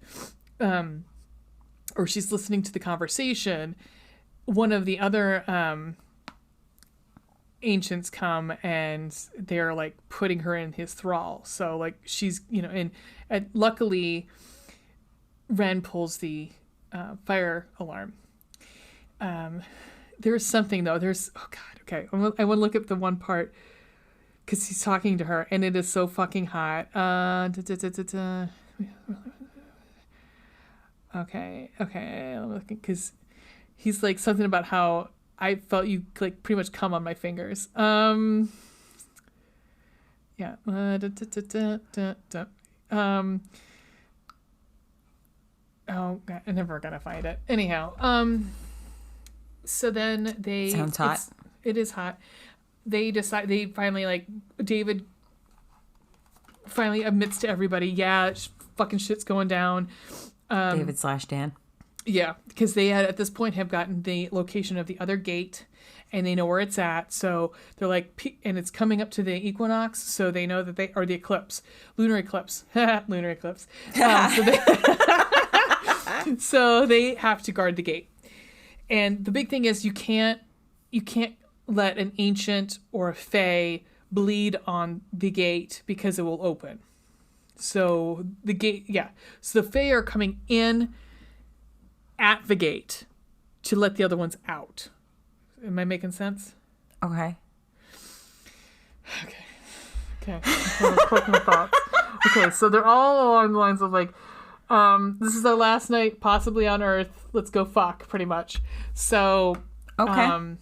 Speaker 2: or she's listening to the conversation, one of the other ancients come, and they're like putting her in his thrall. So like she's, and luckily Ren pulls the fire alarm. There's something though. Oh God. Okay. I want to look at the one part, because he's talking to her, and it is so fucking hot. Okay. I'm looking, because he's like something about how I felt you like pretty much come on my fingers. Yeah. Oh God, I'm never gonna find it. Anyhow. So then they.
Speaker 1: Sounds hot.
Speaker 2: It is hot. They decide. They finally, like, David finally admits to everybody, yeah, fucking shit's going down.
Speaker 1: David/Dan.
Speaker 2: Yeah, because they had at this point have gotten the location of the other gate, and they know where it's at. So they're like, and it's coming up to the equinox, so they know that or the eclipse, lunar eclipse, lunar eclipse. So they have to guard the gate. And the big thing is you can't let an ancient or a fae bleed on the gate, because it will open. So the gate, yeah. So the fae are coming in at the gate to let the other ones out. Am I making sense?
Speaker 1: Okay.
Speaker 2: Okay, so they're all along the lines of like, this is our last night possibly on Earth. Let's go fuck, pretty much. So,
Speaker 1: okay.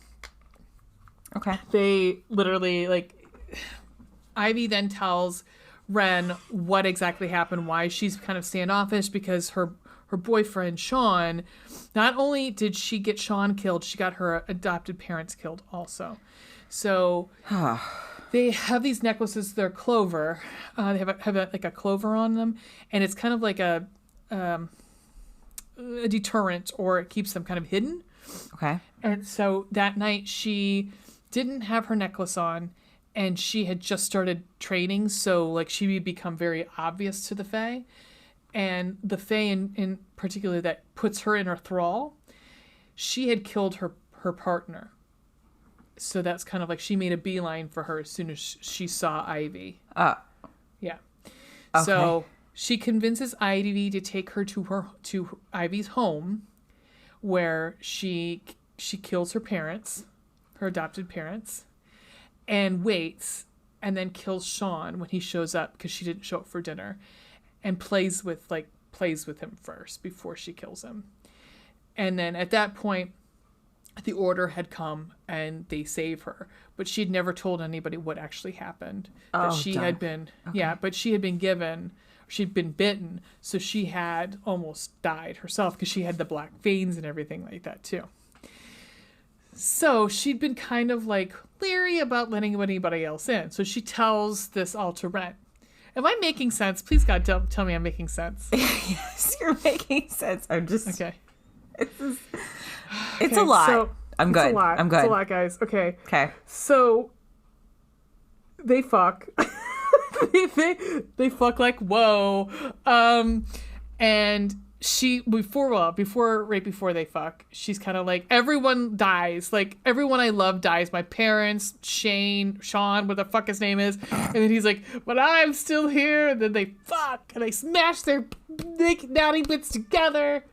Speaker 2: They literally, like, Ivy then tells Ren what exactly happened, why she's kind of standoffish, because her boyfriend, Sean, not only did she get Sean killed, she got her adopted parents killed also. So they have these necklaces, they're clover. They have like a clover on them, and it's kind of like a deterrent, or it keeps them kind of hidden.
Speaker 1: Okay.
Speaker 2: And so that night she didn't have her necklace on, and she had just started training, so like she would become very obvious to the Fae. And the Fae in particular that puts her in her thrall, she had killed her partner. So that's kind of like she made a beeline for her as soon as she saw Ivy. Yeah. Okay. So she convinces Ivy to take her to Ivy's home, where she kills her parents, her adopted parents, and waits, and then kills Sean when he shows up, because she didn't show up for dinner, and plays with him first before she kills him. And then at that point, the order had come and they save her, but she'd never told anybody what actually happened. That she had been, but she had been she'd been bitten, so she had almost died herself because she had the black veins and everything like that too. So she'd been kind of like leery about letting anybody else in. So she tells this all to Rent. Am I making sense? Please, God, tell me I'm making sense.
Speaker 1: Yes, you're making sense. I'm just...
Speaker 2: Okay.
Speaker 1: It's a lot. So, I'm good. I'm good.
Speaker 2: It's a lot, guys. Okay.
Speaker 1: Okay.
Speaker 2: So they fuck. they fuck like whoa. And she right before they fuck, she's kind of like, everyone dies. Like, everyone I love dies. My parents, Sean, what the fuck his name is. And then he's like, but I'm still here. And then they fuck and they smash their naked naughty bits together.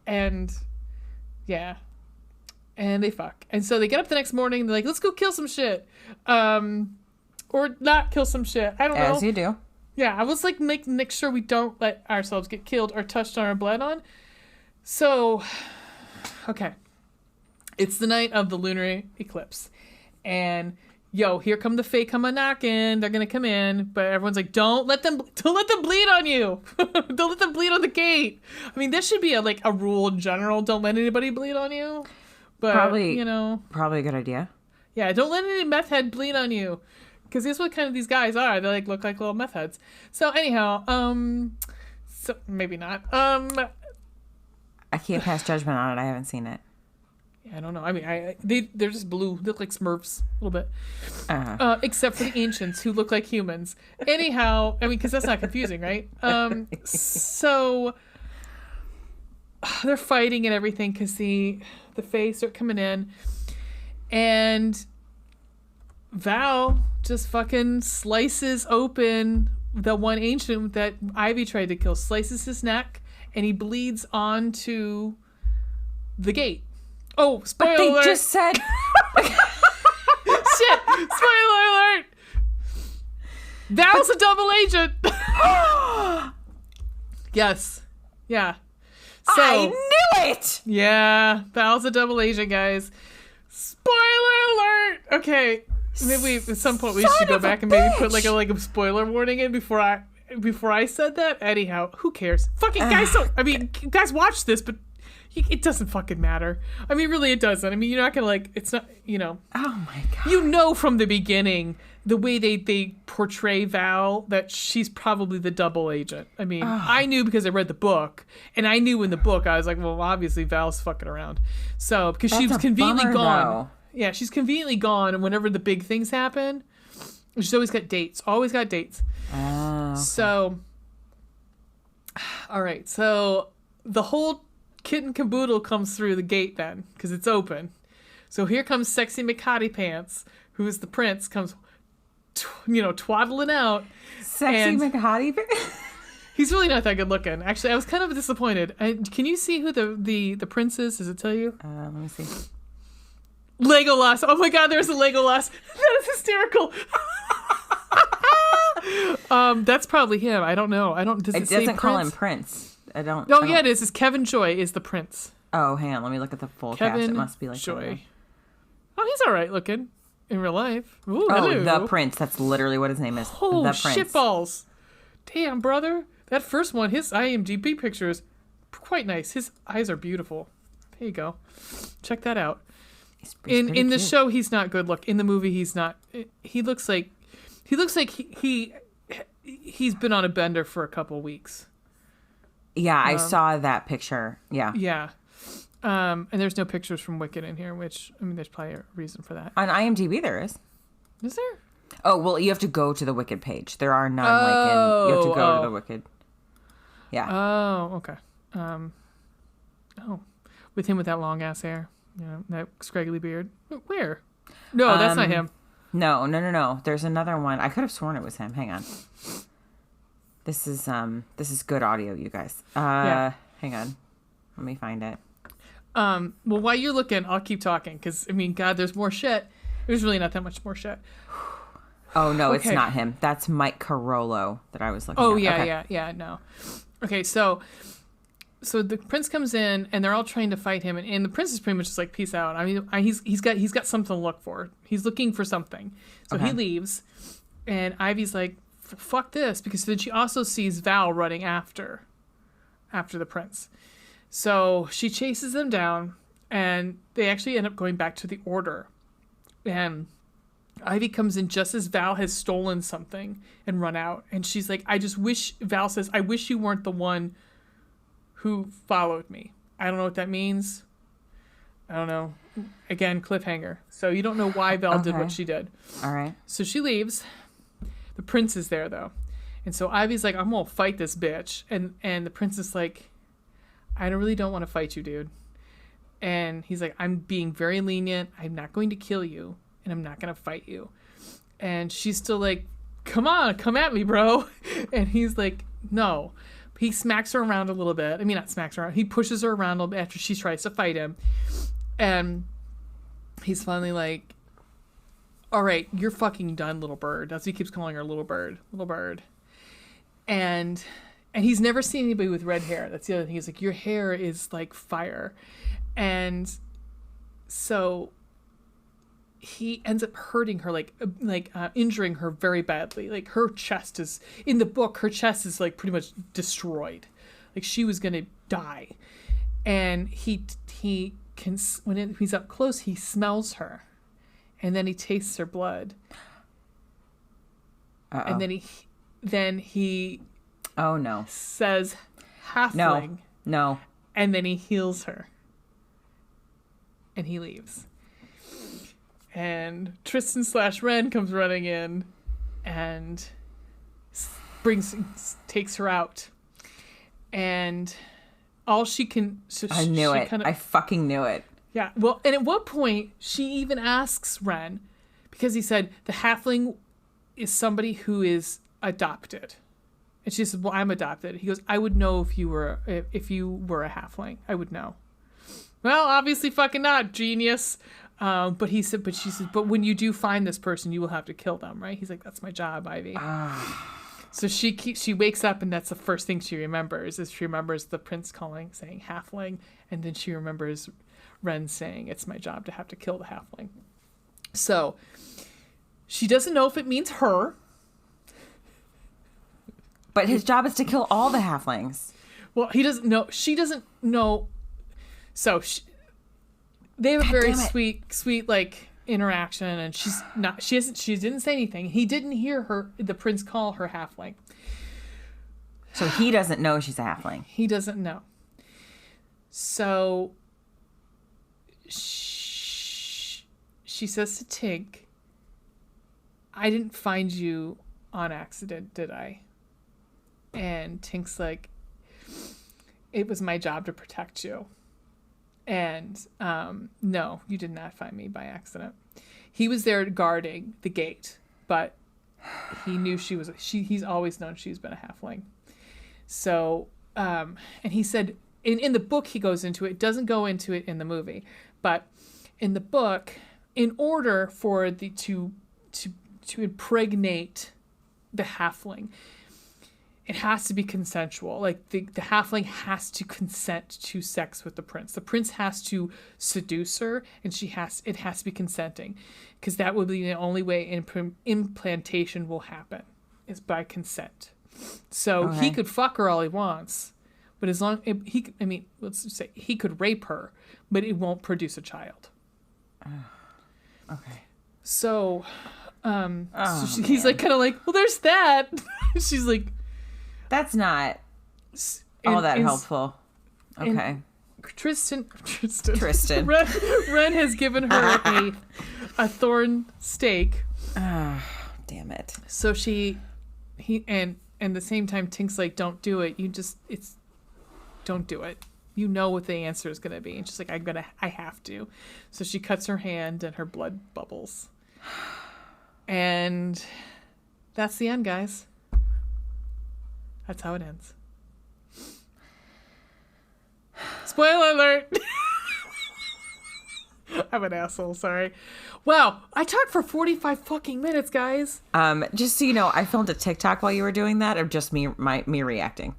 Speaker 2: And yeah. And they fuck. And so they get up the next morning. They're like, let's go kill some shit. Or not kill some shit. I don't know.
Speaker 1: As you do.
Speaker 2: Yeah, I was like, make sure we don't let ourselves get killed or touched on or bled on. So, okay. It's the night of the lunar eclipse. And, here come the Fae come a-knocking. They're going to come in. But everyone's like, don't let them bleed on you. Don't let them bleed on the gate. I mean, this should be a rule in general. Don't let anybody bleed on you. But,
Speaker 1: probably a good idea.
Speaker 2: Yeah, don't let any meth head bleed on you. Because this is what kind of these guys are. They look like little meth heads. So anyhow, so maybe not. I
Speaker 1: can't pass judgment on it. I haven't seen it.
Speaker 2: Yeah, I don't know. I mean, they're just blue. They look like Smurfs a little bit.
Speaker 1: Uh-huh.
Speaker 2: Except for the ancients who look like humans. Anyhow, I mean, because that's not confusing, right? So they're fighting and everything because the Fae start coming in, and Val just fucking slices open the one ancient that Ivy tried to kill, slices his neck, and he bleeds onto the gate. Oh, spoiler alert!
Speaker 1: They just said...
Speaker 2: Shit! Spoiler alert! Val's a double agent! Yes. Yeah. So,
Speaker 1: I knew it!
Speaker 2: Yeah, Val's a double agent, guys. Spoiler alert! Okay. Maybe at some point we should go back and maybe put like a spoiler warning in before I said that. Anyhow, who cares? Fucking guys guys watch this, but it doesn't fucking matter. I mean, really, it doesn't. I mean, you're not gonna it's not,
Speaker 1: Oh my God.
Speaker 2: You know from the beginning, the way they portray Val, that she's probably the double agent. I mean, I knew because I read the book, and I knew in the book, I was like, well, obviously Val's fucking around. So, because she was conveniently gone.
Speaker 1: Though.
Speaker 2: Yeah, she's conveniently gone, and whenever the big things happen, she's always got dates. Always got dates.
Speaker 1: Okay.
Speaker 2: So, all right. So, the whole kit and caboodle comes through the gate then, because it's open. So, here comes Sexy McHottie Pants, who is the prince, comes, twaddling out.
Speaker 1: Sexy McHottie Pants?
Speaker 2: He's really not that good looking. Actually, I was kind of disappointed. Can you see who the prince is? Does it tell you?
Speaker 1: Let me see.
Speaker 2: Legolas. Oh my God, there's a Legolas. That is hysterical. That's probably him. I don't know. Does it
Speaker 1: doesn't
Speaker 2: say
Speaker 1: call
Speaker 2: Prince?
Speaker 1: him Prince. I don't.
Speaker 2: Oh, yeah, it is. It's Kevin Joy is the prince.
Speaker 1: Oh, hang on. Let me look at the full cast. It must be like
Speaker 2: Joy. Oh, he's all right looking in real life. Ooh,
Speaker 1: oh,
Speaker 2: hello.
Speaker 1: the Prince. That's literally what his name is.
Speaker 2: Oh,
Speaker 1: the Prince.
Speaker 2: shitballs. Damn, brother. That first one, his IMDb picture is quite nice. His eyes are beautiful. There you go. Check that out. In the show, he's not good look. In the movie, he's not. He looks like he's been on a bender for a couple weeks.
Speaker 1: Yeah, I saw that picture. Yeah.
Speaker 2: Yeah. And there's no pictures from Wicked in here, which, I mean, there's probably a reason for that.
Speaker 1: On IMDb, there is.
Speaker 2: Is there?
Speaker 1: Oh, well, you have to go to the Wicked page. There are none you have to go to the Wicked. Yeah.
Speaker 2: Oh, okay. With him with that long ass hair. That scraggly beard. Where? No, that's not him.
Speaker 1: No. There's another one. I could have sworn it was him. Hang on. This is good audio, you guys.
Speaker 2: Yeah.
Speaker 1: Hang on. Let me find it.
Speaker 2: Well, while you're looking, I'll keep talking because, I mean, God, there's more shit. There's really not that much more shit.
Speaker 1: Oh, no,
Speaker 2: Okay.
Speaker 1: It's not him. That's Mike Carollo that I was looking at.
Speaker 2: Oh, yeah,
Speaker 1: Okay.
Speaker 2: yeah, no. Okay, so so the prince comes in and they're all trying to fight him, and the prince is pretty much just like, peace out. I mean, he's got something to look for. He's looking for something. So he leaves, and Ivy's like, fuck this, because then she also sees Val running after the prince. So she chases them down, and they actually end up going back to the Order. And Ivy comes in just as Val has stolen something and run out. And she's like, Val says, I wish you weren't the one who followed me. I don't know what that means. I don't know. Again, cliffhanger. So you don't know why Val did what she did.
Speaker 1: All right.
Speaker 2: So she leaves. The prince is there, though. And so Ivy's like, I'm going to fight this bitch. And the prince is like, I really don't want to fight you, dude. And he's like, I'm being very lenient. I'm not going to kill you. And I'm not going to fight you. And she's still like, come on, come at me, bro. And he's like, no. He smacks her around a little bit. I mean, not smacks her around. He pushes her around a little bit after she tries to fight him. And he's finally like, all right, you're fucking done, little bird. That's what he keeps calling her, little bird. Little bird. And he's never seen anybody with red hair. That's the other thing. He's like, your hair is like fire. And so he ends up hurting her, injuring her very badly. Like, her chest is, in the book, her chest is like pretty much destroyed. Like, she was going to die. And he can, when he's up close, he smells her. And then he tastes her blood.
Speaker 1: Uh-oh.
Speaker 2: And then he
Speaker 1: oh no,
Speaker 2: says halfling.
Speaker 1: No.
Speaker 2: And then he heals her. And he leaves. And Tristan/Ren comes running in and takes her out. And all she can... So
Speaker 1: I knew it. I fucking knew it.
Speaker 2: Yeah. Well, and at one point, she even asks Ren, because he said the halfling is somebody who is adopted. And she said, well, I'm adopted. He goes, I would know if you were a halfling. I would know. Well, obviously fucking not, genius. But she said, but when you do find this person, you will have to kill them, right? He's like, that's my job, Ivy. So she wakes up, and that's the first thing she remembers, is she remembers the prince saying halfling, and then she remembers Ren saying, it's my job to have to kill the halfling. So she doesn't know if it means her.
Speaker 1: But his job is to kill all the halflings.
Speaker 2: Well, he doesn't know. She doesn't know. So they have a very sweet like interaction, and she didn't say anything. He didn't hear the prince call her halfling.
Speaker 1: So he doesn't know she's a halfling.
Speaker 2: He doesn't know. So she says to Tink, I didn't find you on accident, did I? And Tink's like, it was my job to protect you. And no, you did not find me by accident. He was there guarding the gate, but he knew he's always known she's been a halfling. So, and he said, in the book he goes into it, doesn't go into it in the movie, but in the book, in order for to impregnate the halfling, it has to be consensual. Like, the halfling has to consent to sex with the prince. The prince has to seduce her, and it has to be consenting, because that will be the only way implantation will happen, is by consent. So He could fuck her all he wants, but as long let's say he could rape her, but it won't produce a child.
Speaker 1: Okay.
Speaker 2: So, he's like, kind of like, well, there's that. She's like,
Speaker 1: that's not all that helpful. Okay.
Speaker 2: Tristan. Ren has given her a thorn stake.
Speaker 1: Damn it.
Speaker 2: So and at the same time, Tink's like, don't do it. Don't do it. You know what the answer is going to be. And she's like, I have to. So she cuts her hand, and her blood bubbles. And that's the end, guys. That's how it ends. Spoiler alert! I'm an asshole, sorry. Wow, I talked for 45 fucking minutes, guys.
Speaker 1: Just so you know, I filmed a TikTok while you were doing that of just me reacting.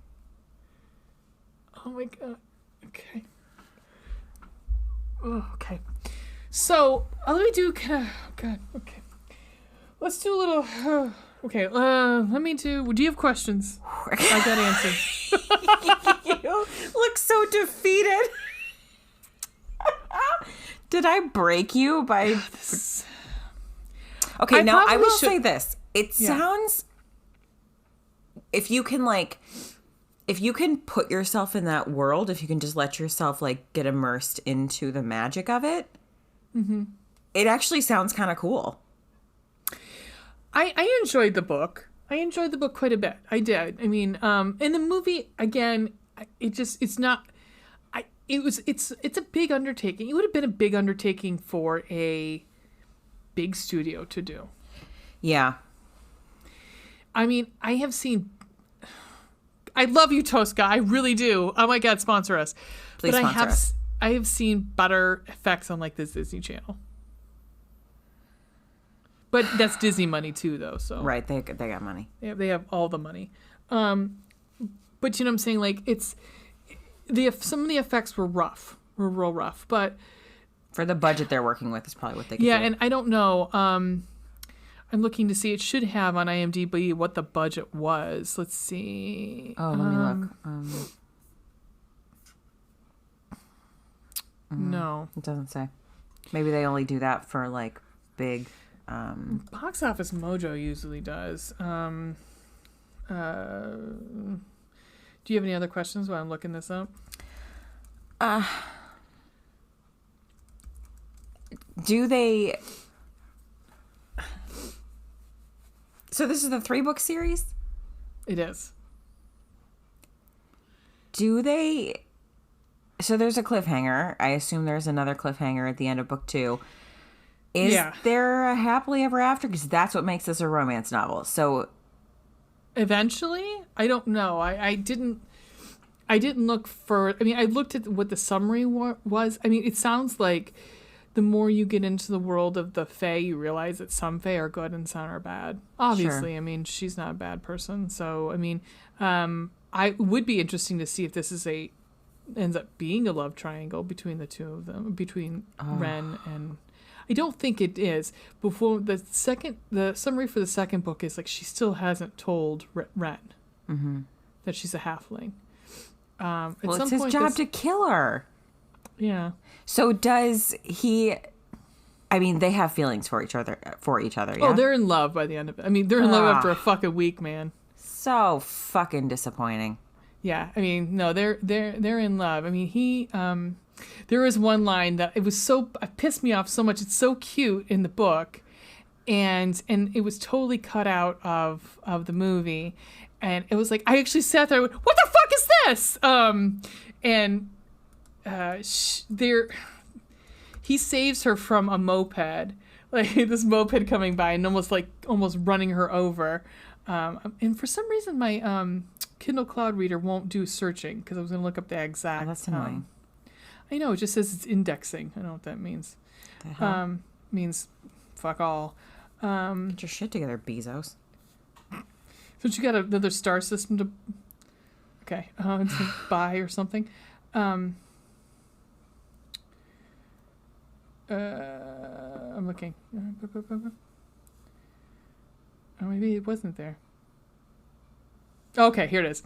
Speaker 2: Oh Oh my god. Okay. Oh, okay. So let me do kind of. Oh god. Okay. Let's do a little. Okay. Let me do. Do you have questions? I got answers.
Speaker 1: You look so defeated. Did I break you by? Okay. Now I will say this. It sounds. If you can put yourself in that world, if you can just let yourself like get immersed into the magic of it, it actually sounds kind of cool.
Speaker 2: I enjoyed the book. I enjoyed the book quite a bit. I did. I mean, in the movie, again, it's a big undertaking. It would have been a big undertaking for a big studio to do. Yeah. I mean, I love you, Tosca. I really do. Oh my God, sponsor us.
Speaker 1: Please sponsor us.
Speaker 2: I have seen better effects on like this Disney Channel. But that's Disney money too, though. So
Speaker 1: right, they got money.
Speaker 2: They have all the money. But you know what I'm saying? Like some of the effects were real rough. But
Speaker 1: for the budget they're working with, is probably what they could do.
Speaker 2: Yeah, and I don't know. I'm looking to see. It should have on IMDb what the budget was. Let's see.
Speaker 1: Oh, let me look.
Speaker 2: No,
Speaker 1: it doesn't say. Maybe they only do that for like big.
Speaker 2: Box Office Mojo usually does. Do you have any other questions while I'm looking this up?
Speaker 1: Do they? So this is the 3-book series?
Speaker 2: It is.
Speaker 1: Do they? So there's a cliffhanger. I assume there's another cliffhanger at the end of book 2. Is there a happily ever after? Because that's what makes this a romance novel. So
Speaker 2: eventually, I don't know. I didn't look for. I mean, I looked at what the summary was. I mean, it sounds like the more you get into the world of the Fae, you realize that some Fae are good and some are bad. Obviously, sure. I mean, she's not a bad person. So, I mean, I would be interesting to see if this ends up being a love triangle between the two of them, between Ren and. I don't think it is. Before the summary for the second book is like she still hasn't told Ren that she's a halfling.
Speaker 1: Well, it's his job to kill her.
Speaker 2: Yeah.
Speaker 1: So does he? I mean, they have feelings for each other. Yeah?
Speaker 2: Oh, they're in love by the end of it. I mean, they're in love after a fucking week, man.
Speaker 1: So fucking disappointing.
Speaker 2: Yeah, I mean, no, they're in love. I mean, he. There is one line that it pissed me off so much. It's so cute in the book, and it was totally cut out of the movie, and it was like I actually sat there. What the fuck is this? He saves her from a moped, like this moped coming by and almost running her over, and for some reason my Kindle Cloud Reader won't do searching because I was going to look up the exact.
Speaker 1: Oh, that's annoying.
Speaker 2: I know, it just says it's indexing. I don't know what that means.
Speaker 1: The hell?
Speaker 2: Means fuck all.
Speaker 1: Get your shit together, Bezos.
Speaker 2: Don't you got another star system to... Okay, to buy or something? I'm looking. Oh, maybe it wasn't there. Okay, here it is.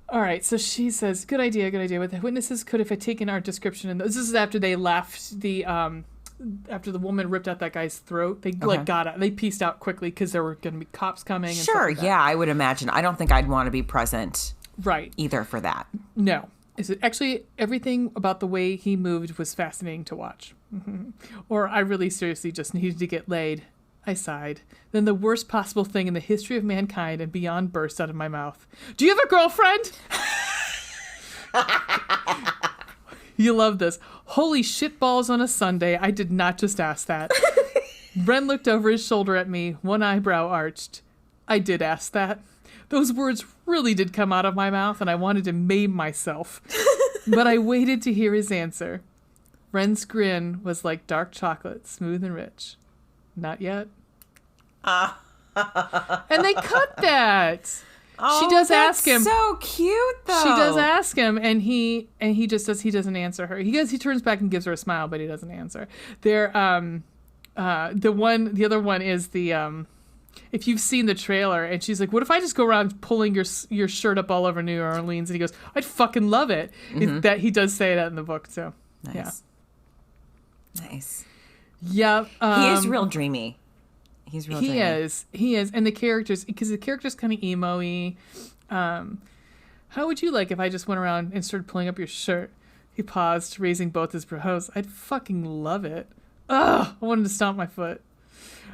Speaker 2: All right, so she says, good idea. What the witnesses could have taken our description. And this is after they left after the woman ripped out that guy's throat. They got out. They pieced out quickly because there were going to be cops coming. And
Speaker 1: sure,
Speaker 2: stuff like
Speaker 1: yeah, I would imagine. I don't think I'd want to be present.
Speaker 2: Right.
Speaker 1: Either for that.
Speaker 2: No. Actually, everything about the way he moved was fascinating to watch. Or I really seriously just needed to get laid. I sighed. Then the worst possible thing in the history of mankind and beyond burst out of my mouth. Do you have a girlfriend? You love this. Holy shitballs on a Sunday. I did not just ask that. Ren looked over his shoulder at me, one eyebrow arched. I did ask that. Those words really did come out of my mouth, and I wanted to maim myself. But I waited to hear his answer. Ren's grin was like dark chocolate, smooth and rich. Not yet. And they cut that.
Speaker 1: Oh,
Speaker 2: she does ask him.
Speaker 1: So cute, though.
Speaker 2: She does ask him, and he just says he doesn't answer her. He turns back and gives her a smile, but he doesn't answer. The other one is the if you've seen the trailer, and she's like, what if I just go around pulling your shirt up all over New Orleans? And he goes, I'd fucking love it. Mm-hmm. That he does say that in the book too.
Speaker 1: Nice. Yeah. Nice.
Speaker 2: Yep.
Speaker 1: He is real dreamy. He's real dreamy.
Speaker 2: He is. And the characters, because the character's kind of emo-y. How would you like if I just went around and started pulling up your shirt? He paused, raising both his brows. I'd fucking love it. Ugh, I wanted to stomp my foot.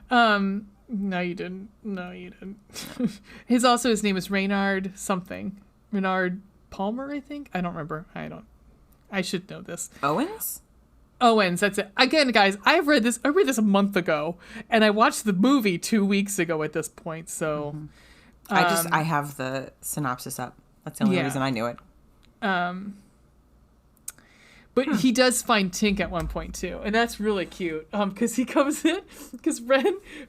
Speaker 2: No, you didn't. His name is Reynard something. Reynard Palmer, I think. I don't remember. I should know this.
Speaker 1: Owens,
Speaker 2: that's it. Again, guys, I read this a month ago, and I watched the movie 2 weeks ago at this point, so.
Speaker 1: Mm-hmm. I have the synopsis up. That's the only reason I knew it.
Speaker 2: But he does find Tink at one point too, and that's really cute. Because he comes in, because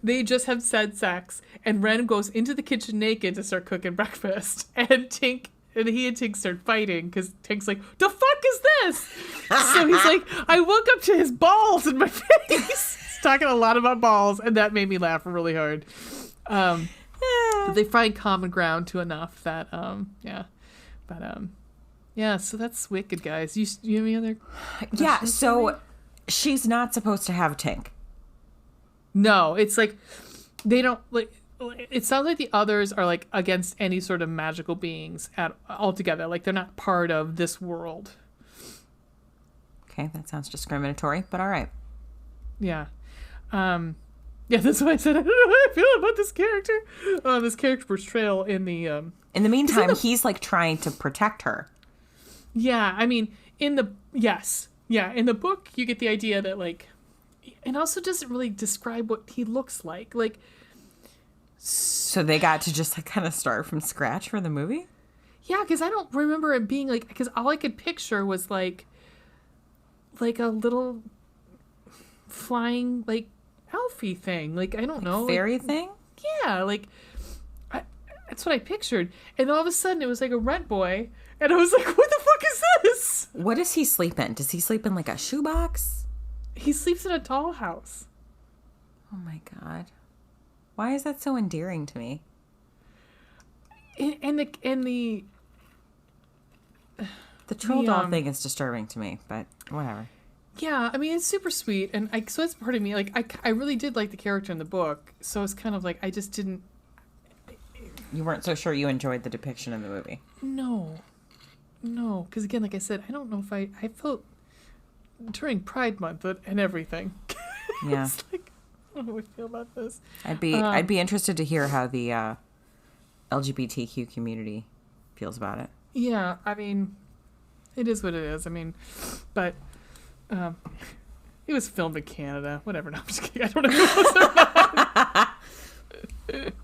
Speaker 2: they just have said sex, and Ren goes into the kitchen naked to start cooking breakfast, and he and Tink start fighting because Tink's like, "The fuck is this?" So he's like, "I woke up to his balls in my face." He's talking a lot about balls, and that made me laugh really hard. But they find common ground to enough that yeah, so that's wicked, guys. You have any other questions?
Speaker 1: Yeah, so she's not supposed to have Tink.
Speaker 2: No, it's like they don't like. It sounds like the others are like against any sort of magical beings altogether. Like they're not part of this world.
Speaker 1: Okay, that sounds discriminatory, but all right.
Speaker 2: Yeah. Yeah, that's why I said I don't know how I feel about this character. This character portrayal in the.
Speaker 1: In the meantime, he's like trying to protect her.
Speaker 2: Yeah, I mean, in the book, you get the idea that like, and also doesn't really describe what he looks like. Like,
Speaker 1: so they got to just like kind of start from scratch for the movie.
Speaker 2: Yeah, because I don't remember it being like, because all I could picture was like a little flying like elfie thing. Like I don't know,
Speaker 1: fairy thing.
Speaker 2: Yeah, like that's what I pictured. And all of a sudden, it was like a rent boy. And I was like, what the fuck is this?
Speaker 1: What does he sleep in? Does he sleep in like a shoebox?
Speaker 2: He sleeps in a dollhouse.
Speaker 1: Oh my God. Why is that so endearing to me?
Speaker 2: And the
Speaker 1: troll doll thing is disturbing to me, but whatever.
Speaker 2: Yeah, I mean, it's super sweet. And so it's part of me. Like, I really did like the character in the book. So it's kind of like, I just didn't.
Speaker 1: You weren't so sure you enjoyed the depiction in the movie?
Speaker 2: No, because again, like I said, I don't know if I felt during Pride Month and everything.
Speaker 1: Yeah.
Speaker 2: It's like, I don't know how I feel about this.
Speaker 1: I'd be interested to hear how the LGBTQ community feels about it.
Speaker 2: Yeah, I mean, it is what it is. I mean, but it was filmed in Canada. Whatever. No, I'm just kidding. I don't know if it was or not.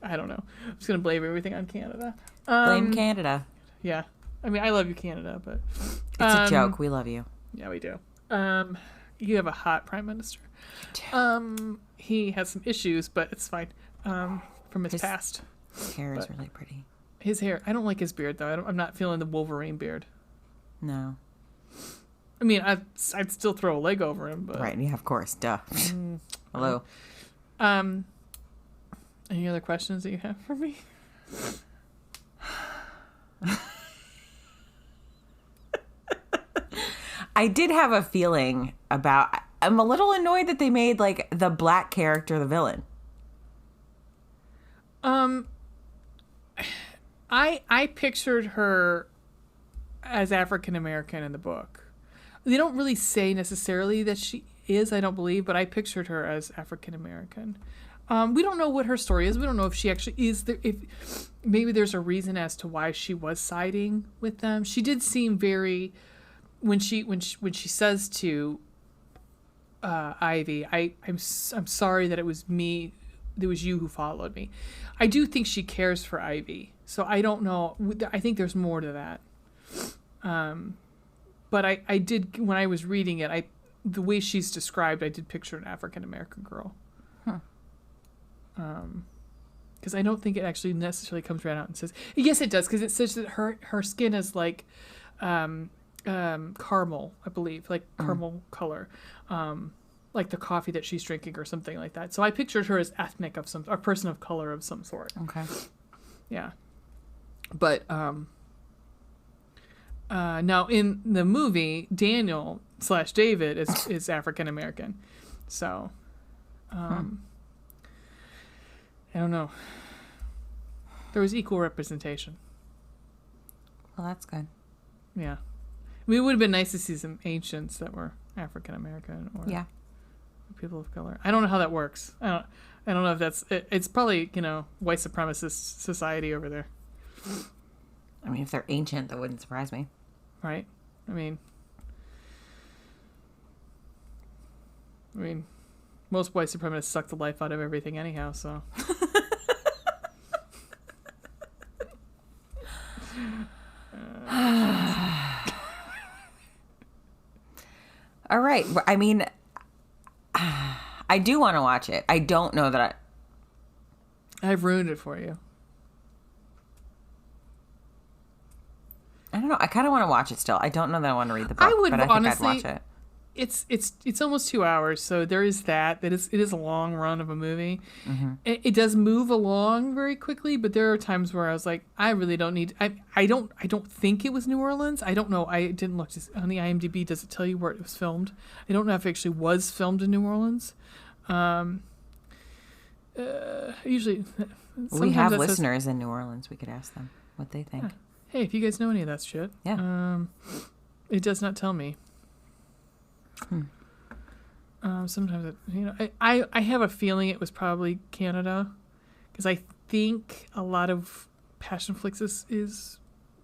Speaker 2: I don't know. I'm just gonna blame everything on Canada.
Speaker 1: Blame Canada.
Speaker 2: Yeah. I mean, I love you, Canada, but
Speaker 1: it's a joke. We love you.
Speaker 2: Yeah, we do. You have a hot prime minister. He has some issues, but it's fine. From his past.
Speaker 1: His hair is really pretty.
Speaker 2: His hair. I don't like his beard though. I'm not feeling the Wolverine beard.
Speaker 1: No.
Speaker 2: I mean, I'd still throw a leg over him, but
Speaker 1: right. Yeah, of course. Duh. Hello.
Speaker 2: Any other questions that you have for me?
Speaker 1: I did have a feeling about. I'm a little annoyed that they made like the black character the villain.
Speaker 2: I pictured her as African American in the book. They don't really say necessarily that she is, I don't believe, but I pictured her as African American. We don't know what her story is. We don't know if she actually is there. If maybe there's a reason as to why she was siding with them. She did seem very when she says to Ivy, I'm sorry that it was me. It was you who followed me. I do think she cares for Ivy. So I don't know. I think there's more to that. But I did, when I was reading it, the way she's described, I did picture an African American girl. Because I don't think it actually necessarily comes right out and says. Yes, it does, because it says that her skin is like caramel, I believe, like caramel color, like the coffee that she's drinking or something like that. So I pictured her as ethnic of a person of color of some sort.
Speaker 1: Okay.
Speaker 2: Yeah. But now in the movie, Daniel/David is African American. So I don't know. There was equal representation.
Speaker 1: Well, that's good.
Speaker 2: Yeah. I mean, it would have been nice to see some ancients that were African American or people of color. I don't know how that works. I don't know if that's it's probably, white supremacist society over there.
Speaker 1: I mean, if they're ancient, that wouldn't surprise me.
Speaker 2: Right? I mean, most white supremacists suck the life out of everything anyhow, so.
Speaker 1: All right. I mean, I do want to watch it. I don't know that
Speaker 2: I've ruined it for you.
Speaker 1: I don't know. I kind of want to watch it still. I don't know that I want to read the book,
Speaker 2: I would
Speaker 1: but I think I'd watch it.
Speaker 2: It's almost 2 hours, so there is that. It is a long run of a movie.
Speaker 1: Mm-hmm.
Speaker 2: It does move along very quickly, but there are times where I was like, I really don't need. I don't think it was New Orleans. I don't know. I didn't look on the IMDb. Does it tell you where it was filmed? I don't know if it actually was filmed in New Orleans. Usually,
Speaker 1: we have listeners in New Orleans. We could ask them what they think.
Speaker 2: Yeah. Hey, if you guys know any of that shit, it does not tell me. Sometimes I have a feeling it was probably Canada, because I think a lot of Passionflix is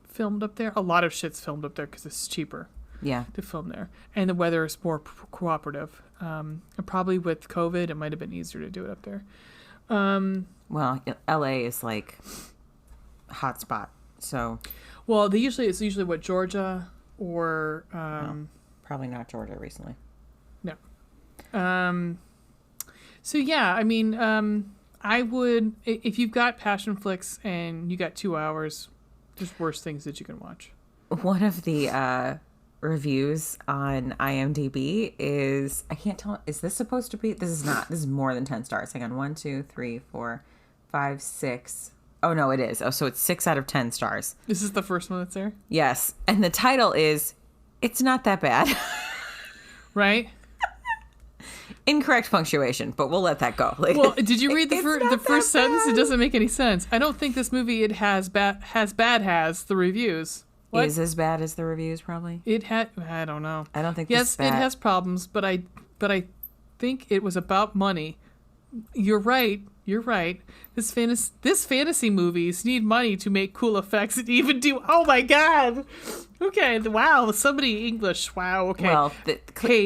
Speaker 2: filmed up there. A lot of shit's filmed up there because it's cheaper.
Speaker 1: Yeah, to
Speaker 2: film there, and the weather is more cooperative. And probably with COVID, it might have been easier to do it up there.
Speaker 1: Well, LA is like a hot spot, so.
Speaker 2: Well, it's usually what, Georgia or
Speaker 1: no, probably not Georgia recently.
Speaker 2: No. So yeah, I mean, I would, if you've got Passionflix and you got 2 hours, there's worse things that you can watch.
Speaker 1: One of the reviews on IMDb is, I can't tell, is this supposed to be? This is not. This is more than 10 stars. Hang on, 1, 2, 3, 4, 5, 6. Oh no, it is. Oh, so it's 6 out of 10 stars.
Speaker 2: This is the first one that's there?
Speaker 1: Yes, and the title is, "It's Not That Bad."
Speaker 2: Right?
Speaker 1: Incorrect punctuation, but we'll let that go.
Speaker 2: Well, did you read the first sentence? It doesn't make any sense. I don't think this movie has the reviews. What?
Speaker 1: Is as bad as the reviews, probably.
Speaker 2: I don't know.
Speaker 1: I don't think.
Speaker 2: Yes, it has problems, but I think it was about money. You're right. This fantasy movies need money to make cool effects and even do. Oh my god. Okay. Wow. Somebody English. Wow. Okay.
Speaker 1: Well,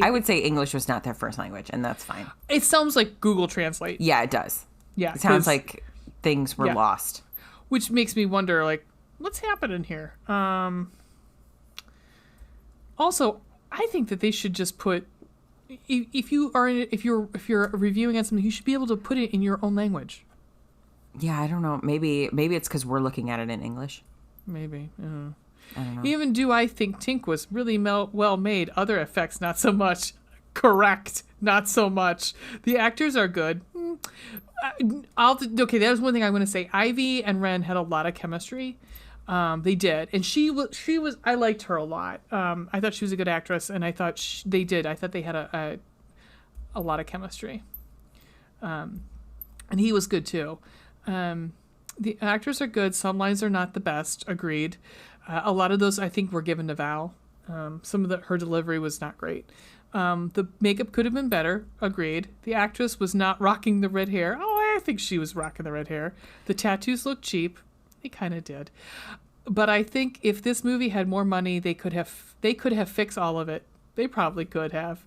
Speaker 1: I would say English was not their first language, and that's fine.
Speaker 2: It sounds like Google Translate.
Speaker 1: Yeah, it does.
Speaker 2: Yeah.
Speaker 1: It sounds like things were lost.
Speaker 2: Which makes me wonder, like, what's happening here? Also, I think that they should just put. If you're reviewing on something, you should be able to put it in your own language.
Speaker 1: Yeah, I don't know. Maybe it's because we're looking at it in English.
Speaker 2: Maybe.
Speaker 1: I don't know.
Speaker 2: Even Do I Think Tink was really well made. Other effects, not so much. Correct. Not so much. The actors are good. Okay, that was one thing I want to say. Ivy and Ren had a lot of chemistry. They did, and she was. I liked her a lot. I thought she was a good actress, and I thought they did. I thought they had a lot of chemistry. And he was good too. The actors are good. Some lines are not the best. Agreed. A lot of those I think were given to Val. Some of her delivery was not great. The makeup could have been better. Agreed. The actress was not rocking the red hair. Oh, I think she was rocking the red hair. The tattoos looked cheap. They kind of did. But I think if this movie had more money, they could have fixed all of it. They probably could have.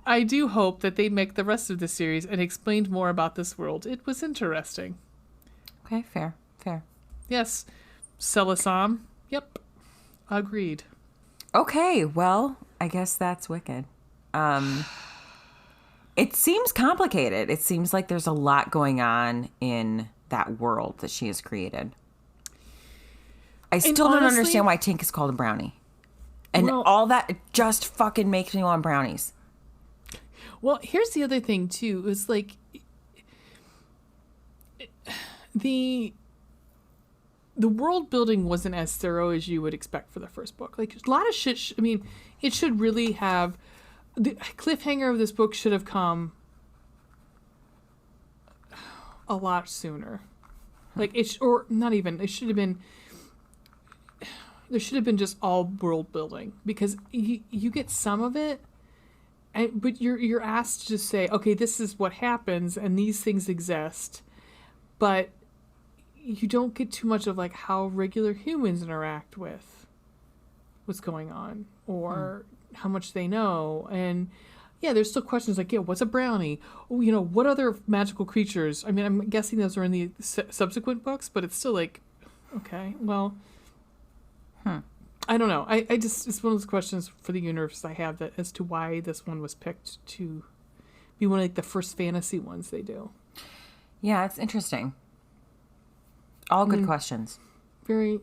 Speaker 2: I do hope that they make the rest of the series and explained more about this world. It was interesting.
Speaker 1: Okay, fair.
Speaker 2: Yes. Selasam. Yep. Agreed.
Speaker 1: Okay, well, I guess that's Wicked. It seems complicated. It seems like there's a lot going on in that world that she has created. I still don't understand why Tink is called a brownie. And all that, it just fucking makes me want brownies.
Speaker 2: Well, here's the other thing, too. It's like the world building wasn't as thorough as you would expect for the first book. Like, a lot of shit, it should really have... The cliffhanger of this book should have come a lot sooner. Like, it should have been... There should have been just all world building, because you get some of it, but you're asked to just say, okay, this is what happens and these things exist, but you don't get too much of like how regular humans interact with what's going on or how much they know. And yeah, there's still questions like, yeah, what's a brownie? Oh, what other magical creatures? I mean, I'm guessing those are in the subsequent books, but it's still like, okay, well. I don't know. I just, it's one of those questions for the universe I have that as to why this one was picked to be one of like the first fantasy ones they do.
Speaker 1: Yeah, it's interesting. All good questions.
Speaker 2: Very,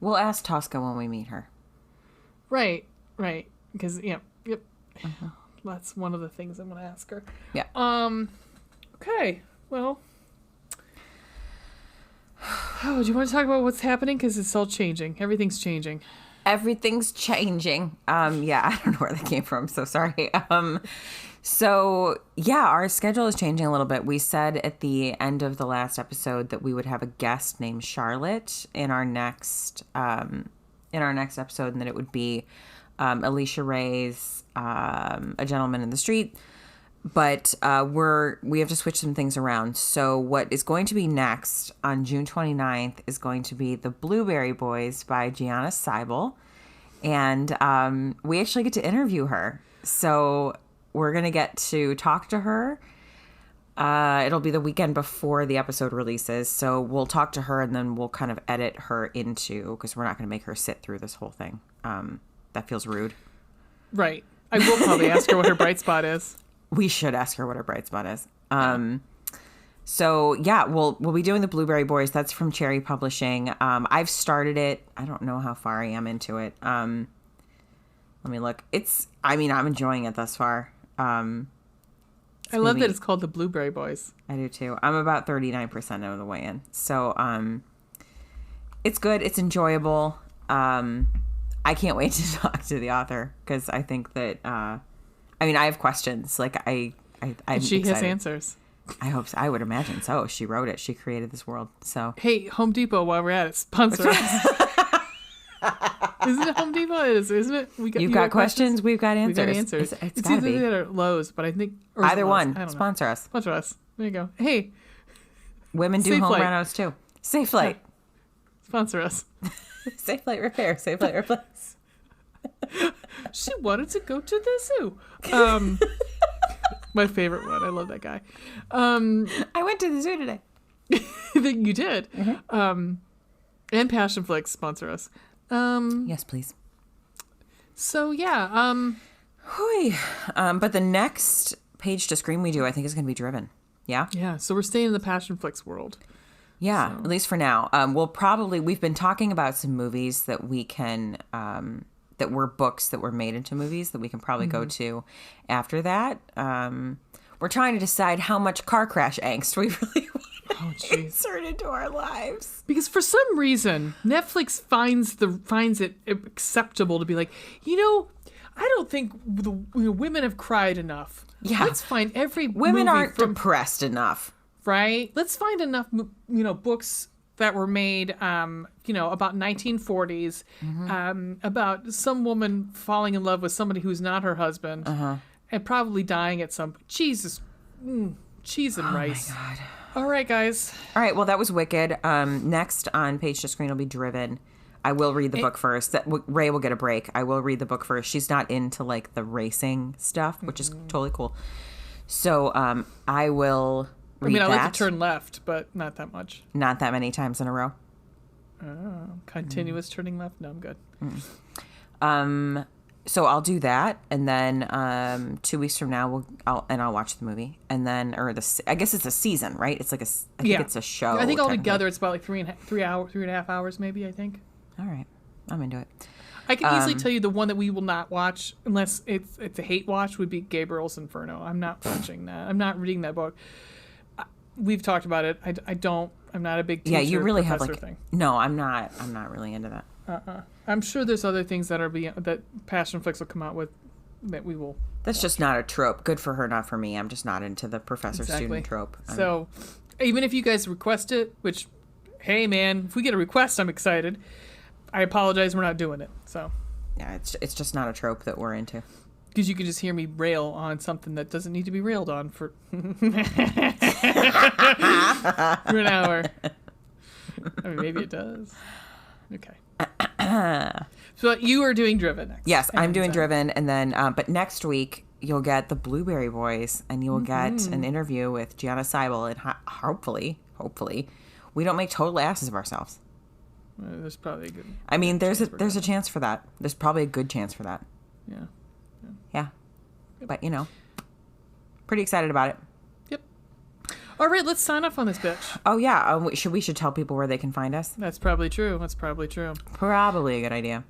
Speaker 1: We'll ask Tosca when we meet her.
Speaker 2: Right. Because, yep. That's one of the things I'm going to ask her.
Speaker 1: Yeah.
Speaker 2: Okay. Well. Oh, do you want to talk about what's happening? Because it's all changing. Everything's changing.
Speaker 1: Everything's changing. Yeah, I don't know where that came from. So sorry. So yeah, our schedule is changing a little bit. We said at the end of the last episode that we would have a guest named Charlotte in our next episode, and that it would be Alicia Ray's A Gentleman in the Street. But we have to switch some things around. So what is going to be next on June 29th is going to be The Blueberry Boys by Gianna Seibel. And we actually get to interview her. So we're going to get to talk to her. It'll be the weekend before the episode releases. So we'll talk to her and then we'll kind of edit her into, because we're not going to make her sit through this whole thing. That feels rude.
Speaker 2: Right. I will probably ask her what her bright spot is.
Speaker 1: We should ask her what her bright spot is. So yeah, we'll be doing The Blueberry Boys. That's from Cherry Publishing. I've started it. I don't know how far I am into it. Let me look. I'm enjoying it thus far. I
Speaker 2: love that it's called The Blueberry Boys.
Speaker 1: I do too. I'm about 39% of the way in. So it's good. It's enjoyable. I can't wait to talk to the author, because I think that I have questions. Like I'm
Speaker 2: she
Speaker 1: excited.
Speaker 2: has answers.
Speaker 1: I hope so. I would imagine so. She wrote it. She created this world. So
Speaker 2: hey, Home Depot, while we're at it, sponsor us. Isn't it Home Depot? It is, isn't it?
Speaker 1: You've got questions. We've got answers.
Speaker 2: We've got answers.
Speaker 1: It's
Speaker 2: either
Speaker 1: gotta be.
Speaker 2: that or Lowe's, but I think
Speaker 1: either one.
Speaker 2: I don't
Speaker 1: Sponsor
Speaker 2: know.
Speaker 1: us.
Speaker 2: Sponsor us. There you go. Hey,
Speaker 1: women do
Speaker 2: Safe
Speaker 1: home
Speaker 2: Flight.
Speaker 1: renos too. Safe Flight.
Speaker 2: Sponsor us.
Speaker 1: Safe Flight Repair. Safe Flight Replace.
Speaker 2: She wanted to go to the zoo. My favorite one. I love that guy.
Speaker 1: I went to the zoo today.
Speaker 2: You did.
Speaker 1: Mm-hmm.
Speaker 2: And Passionflix sponsor us.
Speaker 1: Yes, please.
Speaker 2: So yeah.
Speaker 1: But the next page to screen we do, I think, is going to be Driven. Yeah.
Speaker 2: Yeah. So we're staying in the Passionflix world.
Speaker 1: Yeah, so. At least for now. We've been talking about some movies that we can, that were books that were made into movies that we can probably go to after that. We're trying to decide how much car crash angst we really want to insert into our lives.
Speaker 2: Because for some reason, Netflix finds it acceptable to be like, I don't think women have cried enough.
Speaker 1: Yeah.
Speaker 2: Let's find every
Speaker 1: women
Speaker 2: movie
Speaker 1: aren't depressed enough.
Speaker 2: Right? Let's find enough, books that were made, about 1940s, about some woman falling in love with somebody who's not her husband, and probably dying at some point. Jesus, cheese and rice.
Speaker 1: Oh my God.
Speaker 2: All right, guys.
Speaker 1: All right. Well, that was wicked. Next on Page to Screen will be Driven. I will read the book first. Ray will get a break. I will read the book first. She's not into like the racing stuff, which is totally cool. So I will. I
Speaker 2: like to turn left, but not that much.
Speaker 1: Not that many times in a row.
Speaker 2: Oh, continuous turning left? No, I'm good.
Speaker 1: So I'll do that, and then 2 weeks from now I'll watch the movie, and then I guess it's a season, right? It's like I think it's a show.
Speaker 2: I think altogether it's about like 3.5 hours, maybe. I think.
Speaker 1: All right, I'm into it.
Speaker 2: I can easily tell you the one that we will not watch unless it's a hate watch would be Gabriel's Inferno. I'm not watching that. I'm not reading that book. We've talked about it. I'm not a big teacher.
Speaker 1: Yeah, you really have
Speaker 2: thing.
Speaker 1: No, I'm not really into that.
Speaker 2: I'm sure there's other things that Passionflix will come out with that we will.
Speaker 1: That's just not a trope. Good for her, not for me. I'm just not into the professor-student trope.
Speaker 2: So, even if you guys request it, which, hey man, if we get a request, I'm excited. I apologize, we're not doing it. So.
Speaker 1: Yeah, it's just not a trope that we're into.
Speaker 2: Because you can just hear me rail on something that doesn't need to be railed on for an hour. I mean, maybe it does. Okay. So you are doing Driven next.
Speaker 1: Yes, I'm doing Driven, and then but next week you'll get the Blueberry Boys, and you'll get an interview with Gianna Seibel, and hopefully, we don't make total asses of ourselves.
Speaker 2: There's probably a good.
Speaker 1: I mean, there's a chance for that. There's probably a good chance for that. Yeah. But pretty excited about it.
Speaker 2: Yep. All right, let's sign off on this bitch.
Speaker 1: Oh yeah, we should tell people where they can find us.
Speaker 2: That's probably true.
Speaker 1: Probably a good idea.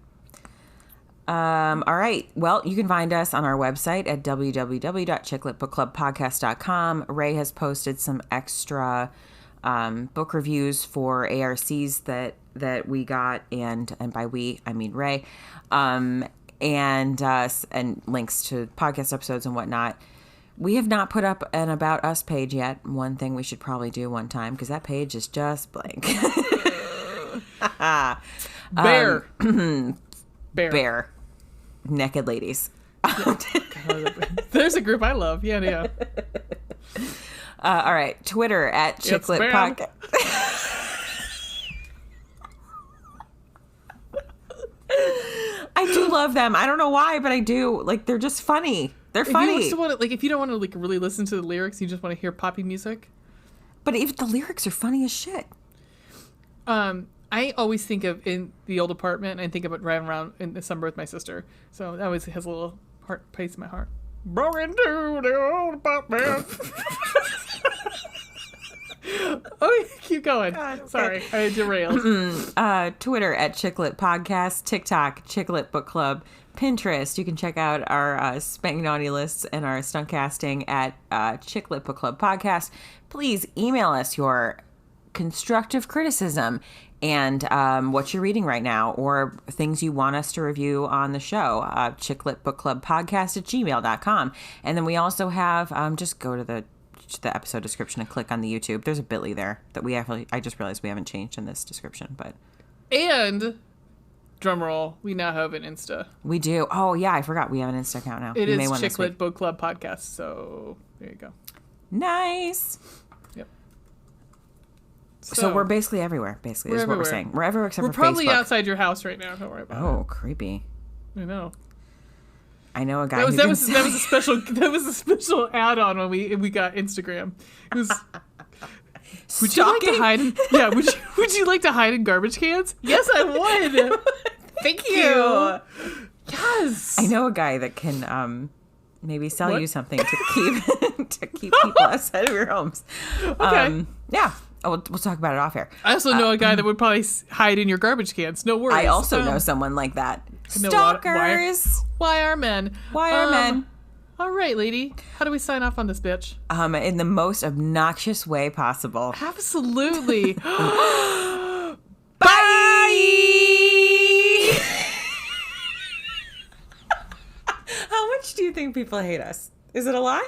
Speaker 1: All right. Well, you can find us on our website at www.chicletbookclubpodcast.com. Ray has posted some extra book reviews for ARCs that we got, and by we I mean Ray, and links to podcast episodes and whatnot. We have not put up an About Us page yet. One thing we should probably do one time, because that page is just blank.
Speaker 2: Bear.
Speaker 1: Naked ladies.
Speaker 2: There's a group I love. Yeah.
Speaker 1: All right. Twitter at Chicklet Podcast. I do love them. I don't know why, but I do. Like, they're just funny. They're funny.
Speaker 2: If you don't want to like really listen to the lyrics, you just want to hear poppy music.
Speaker 1: But if the lyrics are funny as shit.
Speaker 2: I always think of in the old apartment, and I think about driving around in the summer with my sister. So that always has a little place in my heart. Broke into the old apartment. Oh, keep going. God, Sorry, I derailed.
Speaker 1: Twitter at Chicklet Podcast, TikTok Chicklet Book Club, Pinterest. You can check out our Spank Naughty lists and our stunt casting at Chicklet Book Club Podcast. Please email us your constructive criticism and what you're reading right now, or things you want us to review on the show. chickletbookclubpodcast@gmail.com. And then we also have, just go to the episode description and click on the YouTube. There's a bit.ly there that I just realized we haven't changed in this description, but.
Speaker 2: And, drumroll, we now have an Insta.
Speaker 1: We do. Oh yeah, I forgot we have an Insta account now.
Speaker 2: It is Chicklet Book Club Podcast, so there you go.
Speaker 1: Nice.
Speaker 2: Yep.
Speaker 1: So we're basically everywhere, is what we're saying. We're everywhere except for Facebook.
Speaker 2: We're probably outside your house right now, don't worry about it.
Speaker 1: Oh, creepy.
Speaker 2: I know.
Speaker 1: I know a guy
Speaker 2: that was a special add-on when we got Instagram. It was Would you like to hide in, would you like to hide in garbage cans? Yes, I would.
Speaker 1: Thank you.
Speaker 2: Yes.
Speaker 1: I know a guy that can maybe sell you something to keep people outside of your homes.
Speaker 2: Okay.
Speaker 1: Yeah. Oh, we'll talk about it off air.
Speaker 2: I also know a guy that would probably hide in your garbage cans. No worries.
Speaker 1: I also know someone like that. Stalkers.
Speaker 2: Why are men?
Speaker 1: Why are men?
Speaker 2: All right, lady. How do we sign off on this bitch?
Speaker 1: In the most obnoxious way possible.
Speaker 2: Absolutely.
Speaker 1: Bye. How much do you think people hate us? Is it a lot?